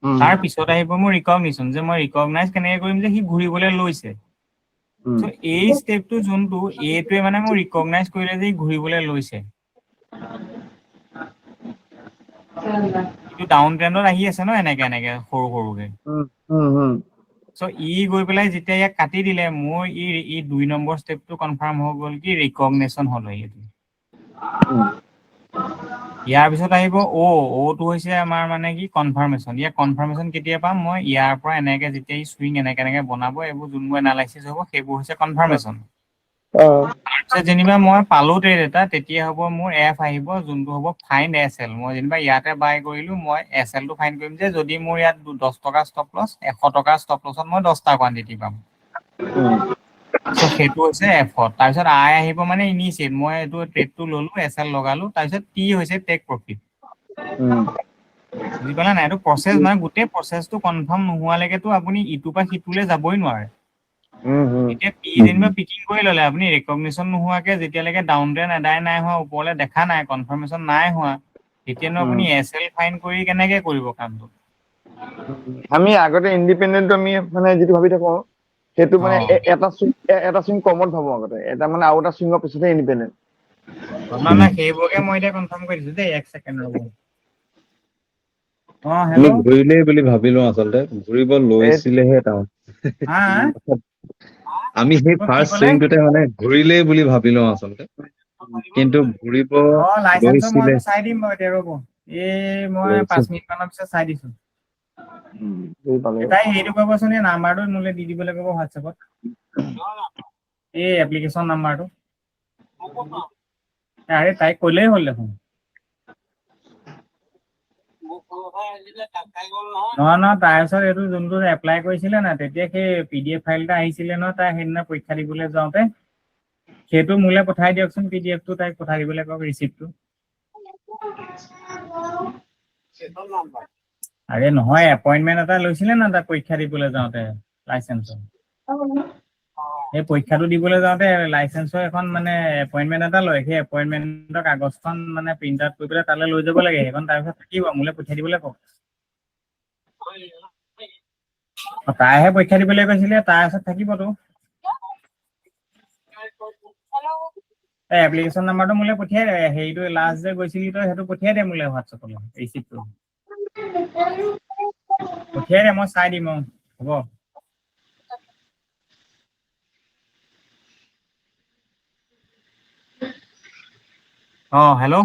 তাৰ পিছত আহিব মোৰ ৰিকগনিশ্যন যে মই ৰিকগনাইজ কেনেকে কৰিম যে সি ঘূৰিবলৈ লৈছে সো এই স্টেপটো যোনটো এইটোৱে মানে মোৰ ৰিকগনাইজ কৰিলে যে ঘূৰিবলৈ লৈছে কিন্তু ডাউন ট্ৰেণ্ডত আহি আছে ন এনেকে সৰু সৰুকে সো ই গৈ পেলাই যেতিয়া ইয়াক কাটি দিলে মোৰ ই 2 নম্বৰ স্টেপটো কনফাৰ্ম হৈ গ'ল কি ৰিকগনিশ্যন হ'ল এইটো ইয়াৰ পিছত আহিব অ'টো হৈছে আমাৰ মানে কি কনফাৰ্মেশ্যন ইয়াৰ কনফাৰ্মেশ্যন কেতিয়া পাম মই ইয়াৰ পৰা এনেকে যেতিয়া ই চুইং এনেকে বনাব এইবোৰ যোনবোৰ এনালাইচিছ হ'ব সেইবোৰ হৈছে কনফাৰ্মেশ্যন তাৰপিছত যেনিবা মই পালো ট্ৰেড এটা তেতিয়া হ'ব মোৰ এফ আহিব যোনটো হ'ব ফাইণ্ড এছ এল মই যেনিবা ইয়াতে বাই কৰিলো মই এছ এলটো ফাইণ্ড কৰিম যে যদি মোৰ ইয়াত 10 টকা ষ্টপ লছ 100 টকা ষ্টপ লছত মই 10টা কোৱান্টিটি পাম সো সেইটো হৈছে এফত তাৰপিছত আই আহিব মানে ইনিচিয়েট মই এইটো ট্ৰেডটো ললো এছ এল লগালো তাৰপিছত টি হৈছে টেক প্ৰফিট বুজি পালা নাই এইটো প্ৰচেছ মানে গোটেই প্ৰচেছটো কনফাৰ্ম নোহোৱালৈকেতো আপুনি ইটোৰ পৰা সিটোলৈ যাবই নোৱাৰে এতিয়া পি যেনিবা পিকিং কৰি ললে আপুনি ৰিকগনিশ্যন নোহোৱাকে যেতিয়ালৈকে ডাউন ট্ৰেণ্ড এদাই নাই হোৱা ওপৰলৈ দেখা নাই কনফাৰ্মেশ্যন নাই হোৱা তেতিয়ানো আপুনি এছ এল ফাইন কৰি কেনেকে কৰিব কামটো আমি আগতে ইণ্ডিপেন্ডেন্টটো আমি মানে যিটো ভাবি থাকো সেইটো মানে এটা চুইং কমত ভাবো আগতে এটা মানে আৰু এটা চুইঙৰ পিছতে ইণ্ডিপেন্ডেন্ট না সেইবোৰকে মই এতিয়া কনফাৰ্ম কৰি দিছো দেই 1 সেকেন্ড ৰ'ব আমি ঘূৰিলেই বুলি ভাবিলো আচলতে ঘূৰিব লৈছিলেহে টাউন আমি সেই ফাৰ্ষ্ট চুইংটোতে মানে ঘূৰিলেই বুলি ভাবিলো আচলতে কিন্তু ঘূৰিব লাইসেন্সৰ মই লৈছিলে চাই দিম বাৰু এতিয়া ৰ'ব মই 5 মিনিট মানৰ পিছত চাই দিছো তাই হেৰিটো ক'বচোন এই নাম্বাৰটো মোলে দি দিবলৈ ক'ব হোৱাটছএপত এই এপ্লিকেশ্যন নাম্বাৰটো আৰে তাইক ক'লেই হ'ল দেখোন নহয় তাৰপিছত এইটো যোনটো এপ্লাই কৰিছিলে না তেতিয়া সেই PDF ফাইল এটা আহিছিলে ন তাই সেইদিনা পৰীক্ষা দিবলৈ যাওঁতে সেইটো মোলে পঠাই দিয়কচোন PDF টো তাইক পঠাই দিবলৈ কওক ৰিচিপ্টটো আৰে নহয় এপইণ্টমেণ্ট এটা লৈছিলে না তাই পৰীক্ষা দিবলৈ যাওঁতে লাইচেন্সৰ সেই পৰীক্ষাটো দিবলৈ যাওঁতে লাইচেন্সৰ এখন মানে এপইণ্টমেণ্ট এটা লয় সেই এপইণ্টমেণ্টৰ কাগজখন মানে প্ৰিণ্ট আউট কৰি পেলাই তালৈ লৈ যাব লাগে সেইখন তাৰপিছত থাকিব মোলে পঠিয়াই দিবলৈ কওক তাইহে পৰীক্ষা দিবলৈ কৈছিলে তাৰ ওচৰত থাকিবতো এপ্লিকেশ্যন নাম্বাৰটো মোলে পঠিয়াই দে হেৰিটো লাষ্ট যে গৈছিলি তই সেইটো পঠিয়াই দে মোলে হোৱাটছএপলৈ ৰিচিপ্টটো পঠিয়াই দে মই চাই দিম হ'ব হেল্ল'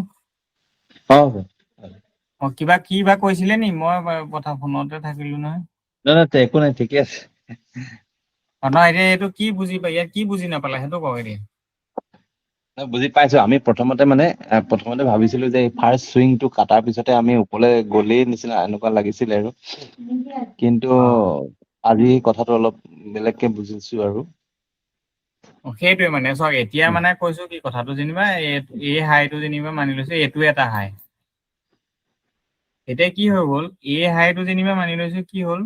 কিবা কৈছিলে নি মই কথা ফোনতে থাকিলো নহয় নাই একো নাই ঠিকে আছে নহয় এতিয়া এইটো কি বুজি পাই ইয়াত কি বুজি নাপালে সেইটো কওক এতিয়া বুজি পাইছো আমি প্ৰথমতে ভাবিছিলো যে ফাৰ্ষ্ট চুইংটো কাটাৰ পিছতে আমি ওপৰলৈ গলেই নিচিনা এনেকুৱা লাগিছিলে আৰু কিন্তু আজি কথাটো অলপ বেলেগকে বুজিছো আৰু সেইটোৱে মানে চাওক এতিয়া মানে কৈছো কি কথাটো যেনিবা এই হাইটো যেনিবা মানি লৈছো এইটো এটা হাই এতিয়া কি হৈ গ'ল এই হাইটো যেনিবা মানি লৈছো কি হ'ল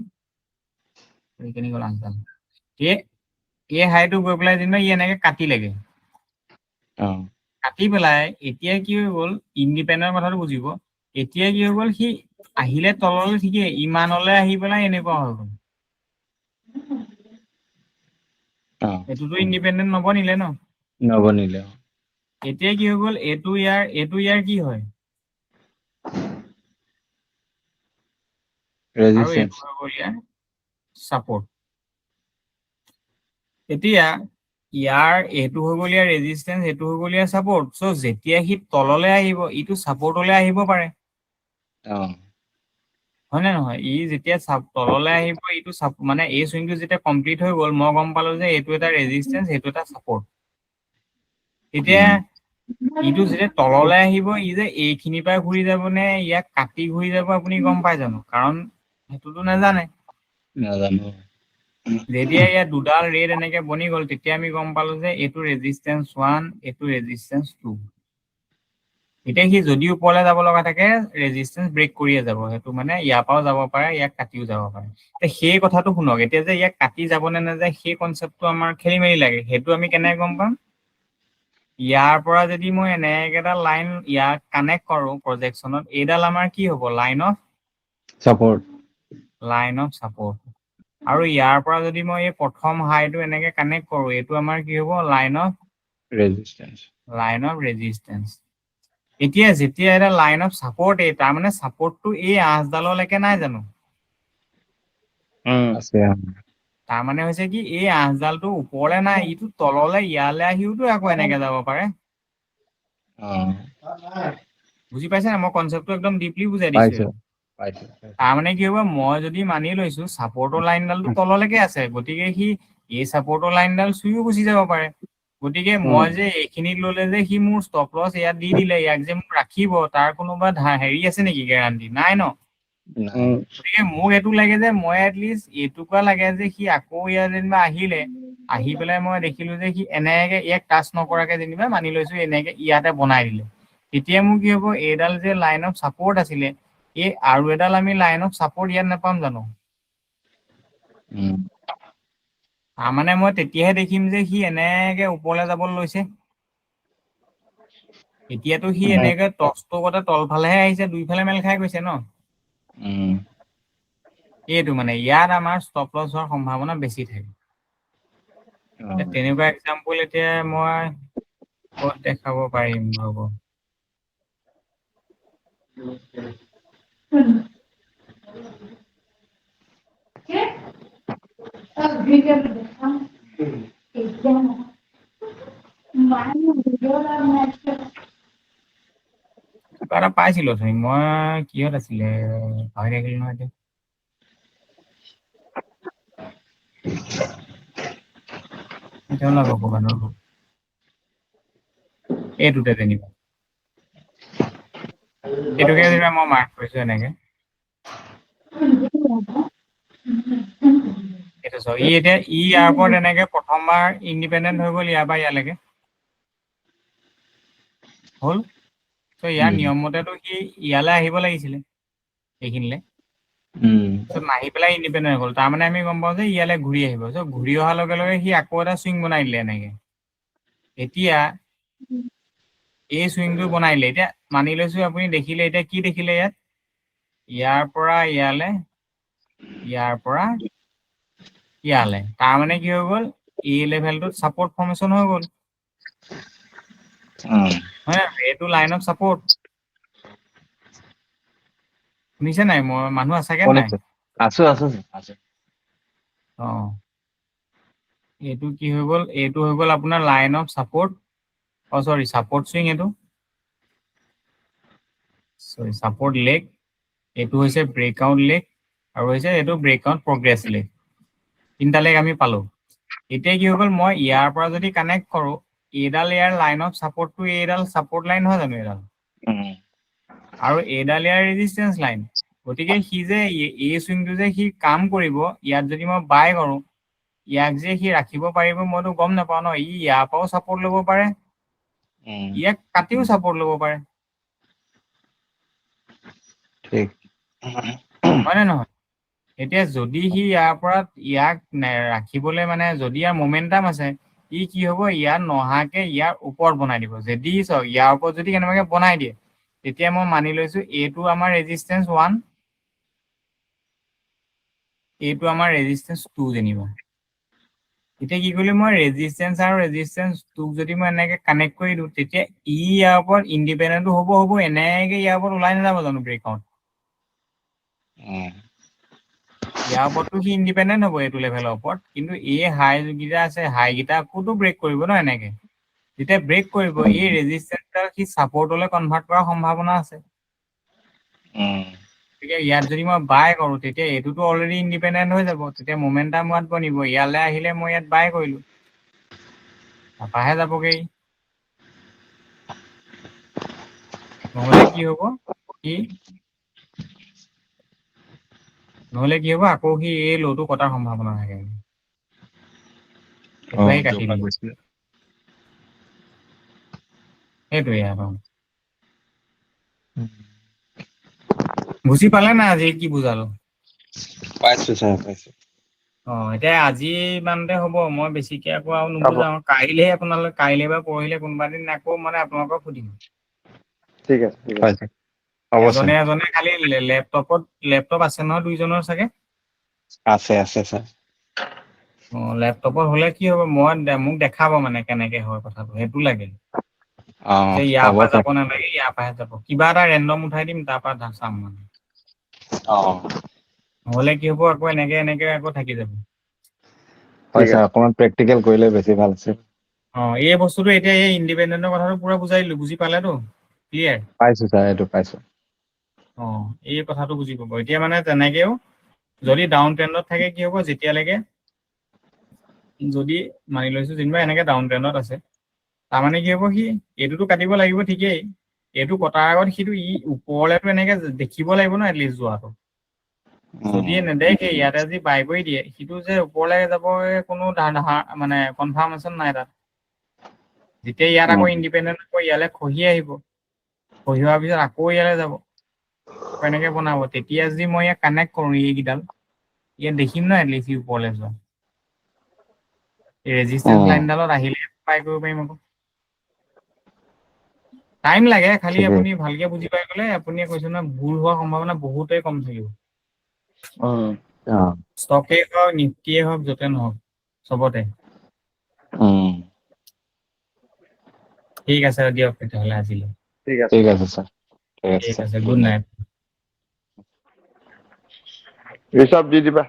এই হাইটো গৈ পেলাই যেনিবা ই এনেকে কাটিলেগে কাটি পেলাই এতিয়া কি হৈ গ'ল ইণ্ডিপেণ্ডেণ্ট কথাটো বুজিব এতিয়া কি হৈ গ'ল সি আহিলে তললৈ ঠিকেই ইমানলৈ আহি পেলাই এনেকুৱা হৈ গ'ল এইটোতো ইণ্ডিপেণ্ডেণ্ট নবনিলে ন নবনিলে এতিয়া কি হৈ গ'ল এইটো ইয়াৰ কি হয় আৰু এইটো হৈ গ'ল ইয়াৰ ছাপোৰ্ট এতিয়া এইটো হৈ গ'ল ইয়াৰ ৰেজিষ্টেন্স এইটো হৈ গ'ল ইয়াৰ ছাপোৰ্ট চ' যেতিয়া সি তললৈ আহিব ইটো ছাপোৰ্টলৈ আহিব পাৰে হয় নে নহয় ই যেতিয়া তললৈ আহিব ইটো মানে এই চুইংটো যেতিয়া কমপ্লিট হৈ গ'ল মই গম পালো যে এইটো এটা ৰেজিষ্টেন্স এইটো এটা ছাপোৰ্ট এতিয়া ইটো যেতিয়া তললৈ আহিব ই যে এইখিনিৰ পৰা ঘূৰি যাব নে ইয়াক কাটি ঘূৰি যাব আপুনি গম পাই জানো কাৰণ সেইটোতো নাজানে যেতিয়া ইয়াত দুডাল ৰেড এনেকে বনি গ'ল তেতিয়া আমি গম পালো যে এইটো ৰেজিষ্টেন্স 1 এইটো ৰেজিষ্টেন্স 2 এতিয়া সি যদি ওপৰলৈ যাব লগা থাকে ৰেজিষ্টেন্স ব্ৰেক কৰিয়ে যাব সেইটো মানে ইয়াৰ পৰাও যাব পাৰে ইয়াক কাটিও যাব পাৰে সেই কথাটো শুনক এতিয়া যে ইয়াক কাটি যাব নে নাযায় সেই কনচেপ্টটো আমাৰ খেলি মেলি লাগে সেইটো আমি কেনেকে গম পাম ইয়াৰ পৰা যদি মই এনেকে এটা লাইন ইয়াক কানেক্ট কৰো প্ৰজেকশ্যনত এইডাল আমাৰ কি হ'ব লাইন অফ ছাপোৰ্ট আৰু ইয়াৰ পৰা যদি মই এই প্ৰথম হাইটো এনেকে কানেক্ট কৰো এইটো আমাৰ কি হ'ব লাইন অফ ৰেজিষ্টেন্স এতিয়া যেতিয়া এটা লাইন অফ ছাপোৰ্ট তাৰ মানে ছাপোৰ্টটো এই আঁচডাললৈকে নাই জানো তাৰ মানে হৈছে কি এই আঁচডালটো ওপৰলে নাই ইটো তললে ইয়ালে আহিওতো আকৌ এনেকে যাব পাৰে বুজি পাইছে না মই কনচেপ্টটো একদম ডিপলি বুজাই দিছো তাৰ মানে কি হ'ব মই যদি মানি লৈছো ছাপোৰ্টৰ লাইনডালটো তললৈকে আছে গতিকে সি এই ছাপোৰ্টৰ লাইনডাল চুইও গুচি যাব পাৰে গতিকে মই যে এইখিনিত ললে যে সি মোৰ ষ্টপ লছ ইয়াত দি দিলে ইয়াক যে মোক ৰাখিব তাৰ কোনোবা হেৰি আছে নেকি গেৰাণ্টি নাই ন গতিকে মোক এইটো লাগে যে মই এটলিষ্ট এইটোকুৱা লাগে যে সি আকৌ ইয়াত যেনিবা আহি পেলাই মই দেখিলো যে সি এনেকে ইয়াক টাচ নকৰাকে যেনিবা মানি লৈছো এনেকে ইয়াতে বনাই দিলে তেতিয়া মোৰ কি হ'ব এইডাল যে লাইন অফ ছাপোৰ্ট আছিলে এই আৰু এডাল আমি লাইন অফ ছাপোৰ্ট ইয়াত নাপাম জানো তাৰমানে মই তেতিয়াহে দেখিম যে সি এনেকে ওপৰলৈ যাবলৈ লৈছে এতিয়াতো সি এনেকে টচটো গতে তলফালেহে আহিছে দুইফালে মেল খাই গৈছে ন এইটো মানে ইয়াত আমাৰ ষ্টপ লছ হোৱাৰ সম্ভাৱনা বেছি থাকে তেনেকুৱা এক্সাম্পল এতিয়া মই ক'ত দেখাব পাৰিম ৰ'ব কিবা এটা পাইছিলো তুমি মই কিহত আছিলে পাহৰি থাকিলো নহয় এতিয়া ওলাব ক'ৰবাত এইটোতে যেনিবা এইটোকে যেনিবা মই মাৰ্ক কৰিছো এনেকে এইটো চাওক, ই এতিয়া ইয়াৰ ওপৰত এনেকে প্ৰথমবাৰ ইণ্ডিপেণ্ডেণ্ট হৈ গ'ল ইয়াৰ পৰা ইয়ালৈকে হ'ল। ত' ইয়াৰ নিয়ম মতেতো সি ইয়ালৈ আহিব লাগিছিলে এইখিনিলে। ত' নাহি পেলাই ইণ্ডিপেণ্ডেণ্ট হৈ গ'ল। তাৰমানে আমি গম পাওঁ যে ইয়ালৈ ঘূৰি আহিব। ত' ঘূৰি অহাৰ লগে লগে সি আকৌ এটা চুইং বনাই দিলে এনেকে। এতিয়া এই চুইংটো বনাই দিলে। এতিয়া মানি লৈছো আপুনি দেখিলে, এতিয়া কি দেখিলে ইয়াত? ইয়াৰ পৰা ইয়ালে, ইয়াৰ পৰা ইয়ালে। তাৰমানে কি হৈ গ'ল? এই লেভেলটোত ছাপৰ্ট ফৰ্মেশ্যন হৈ গ'ল। হয়, এইটো লাইন অফ ছাপৰ্ট। শুনিছে নাই? মই মানুহ আছেগে নাই? আছো। অ'। এইটো কি হৈ গ'ল? এইটো হৈ গ'ল আপোনাৰ লাইন অফ ছাপৰ্ট। চৰি, ছাপৰ্ট চুইং এইটো। চৰি, ছাপৰ্ট লেগ। এইটো হৈছে ব্ৰেকআউট লেগ আৰু হৈছে এইটো ব্ৰেকআউট প্ৰগ্ৰেছ লেগ। তিনিটা লেগ আমি পালো। এতিয়া কি হৈ গ'ল? মই ইয়াৰ পৰা যদি কানেক্ট কৰোঁ, এইডাল ইয়াৰ লাইন অফ ছাপৰ্টটো এইডাল ছাপৰ্ট লাইন নহয় জানো এইডাল? আৰু এইডাল ইয়াৰ ৰেজিষ্টেন্স লাইন। গতিকে সি যে এই চুইংটো যে সি কাম কৰিব, ইয়াত যদি মই বাই কৰোঁ, ইয়াক যে সি ৰাখিব পাৰিব মইতো গম নাপাওঁ ন। ই ইয়াৰ পৰাও ছাপৰ্ট ল'ব পাৰে, ইয়াক কাটিও ছাপৰ্ট ল'ব পাৰে। ঠিক। হয় নে নহয়? এতিয়া যদি সি ইয়াৰ পৰা ইয়াক ৰাখিবলৈ মানে যদি ইয়াৰ মমেণ্টাম আছে, ই কি হ'ব? ইয়াত নহাকে ইয়াৰ ওপৰত বনাই দিব। যদি চাওক, ইয়াৰ ওপৰত যদি কেনেবাকে বনাই দিয়ে, তেতিয়া মই মানি লৈছো এইটো আমাৰ ৰেজিষ্টেন্স 1, এইটো আমাৰ ৰেজিষ্টেন্স 2 যেনিবা। এতিয়া কি কৰিলো? মই ৰেজিষ্টেন্স আৰু ৰেজিষ্টেন্স 2 যদি মই এনেকে কানেক্ট কৰি দিওঁ, তেতিয়া ই ইয়াৰ ওপৰত ইণ্ডিপেণ্ডেণ্ট হ'ব এনেকে ইয়াৰ ওপৰত ওলাই নাযাব জানো ব্ৰেকআউট? ইয়াৰ ওপৰততো সি ইণ্ডিপেণ্ডেণ্ট হ'ব এইটো লেভেলৰ ওপৰত, কিন্তু এই হাই কেইটা আছে, হাই কেইটা আকৌতো ব্ৰেক কৰিব ন এনেকে। যেতিয়া ব্ৰেক কৰিব, এই ৰেজিষ্টেন্সডাল সি ছাপৰ্টলৈ কনভাৰ্ট কৰাৰ সম্ভাৱনা আছে। গতিকে ইয়াত যদি মই বাই কৰোঁ, তেতিয়া এইটোতো অলৰেডি ইণ্ডিপেণ্ডেণ্ট হৈ যাব। তেতিয়া মমেণ্টাম ইয়াত বনিব। ইয়ালৈ আহিলে মই ইয়াত বাই কৰিলো, তাৰপৰাহে যাবগৈ। নহ'লে কি হ'ব? আকৌ সি এই ল'টো কটাৰ সম্ভাৱনা থাকে। এইটোহে কাটি দিলো। সেইটোৱে আৰু। বুজি পালে নাই আজি কি বুজালো? পাইছো ছাৰ, পাইছো। এতিয়া আজি ইমানতে হ'ব। মই বেছিকে আকৌ আৰু নুবুজাও। কাইলে বা পৰহিলে কোনোবা দিন আকৌ মানে আপোনালোকক সুধিম। ঠিক আছে। এজনে খালি লেপটপ আছে নহয় দুইজনৰ চাগে? আছে ছাৰ। লেপটপত হ'লে কি হ'ব? মোক দেখাব মানে কেনেকে হয় কথাটো, সেইটো লাগে। যে ইয়াৰ হ'ব পৰা ছাৰ। যাব নালাগে, ইয়াৰ পৰাহে যাব। কিবা এটা ৰেণ্ডম উঠাই দিম, তাৰ পৰা চাম মানে। নহ'লে কি হ'ব? আকৌ এনেকে আকৌ থাকি যাব। হয় ছাৰ, অকণমান প্ৰেক্টিকেল কৰিলে বেছি ভাল আছে। এই বস্তুটো এতিয়া এই ইণ্ডিপেণ্ডেণ্টৰ কথাটো পুৰা বুজাই দিলো। বুজি পালেতো? ক্লিয়াৰ? পাইছো ছাৰ, এইটো পাইছো। এই কথাটো বুজি পাব। এতিয়া মানে তেনেকেও যদি ডাউন ট্ৰেণ্ডত থাকে কি হ'ব? যেতিয়ালৈকে যদি মানি লৈছো যেনিবা এনেকে ডাউন ট্ৰেণ্ডত আছে, তাৰমানে কি হ'ব? সি এইটোতো কাটিব লাগিব ঠিকেই। এইটো কটাৰ আগত সিটো ওপৰলেতো এনেকে দেখিব লাগিব ন এটলিষ্ট যোৱাটো। যদি নেদেখে, ইয়াতে যদি বাই কৰি দিয়ে, সিটো যে ওপৰলৈ যাব কোনো মানে কনফাৰ্মেশ্যন নাই তাত। যেতিয়া ইয়াত আকৌ ইণ্ডিপেণ্ডেণ্ট আকৌ ইয়ালৈ খহি আহিব, খহি অহাৰ পিছত আকৌ ইয়ালৈ যাব, এনেকে বনাব। তেতিয়া যদি মই ইয়াক কানেক্ট কৰোঁ, এইকেইডাল ইয়াত দেখিম ন এটলিষ্ট সি ওপৰলৈ যোৱা। এই ৰেজিষ্টেন্স লাইনডালত আহিলে বাই কৰিব পাৰিম আকৌ। টাইম লাগে, খালি আপুনি ভালকে বুজি পাই গ'লে আপুনি কৈছে নহয়, ভুল হোৱাৰ সম্ভাৱনা বহুতেই কম থাকিব। ষ্টকেই হওক, নিফ্টিয়ে হওক, য'তে নহওক, চবতে। ঠিক আছে দিয়ক তেতিয়াহ'লে আজিলৈ। ঠিক আছে ছাৰ। ঠিক আছে, গুড নাইট। ঋষভ দি দিবা।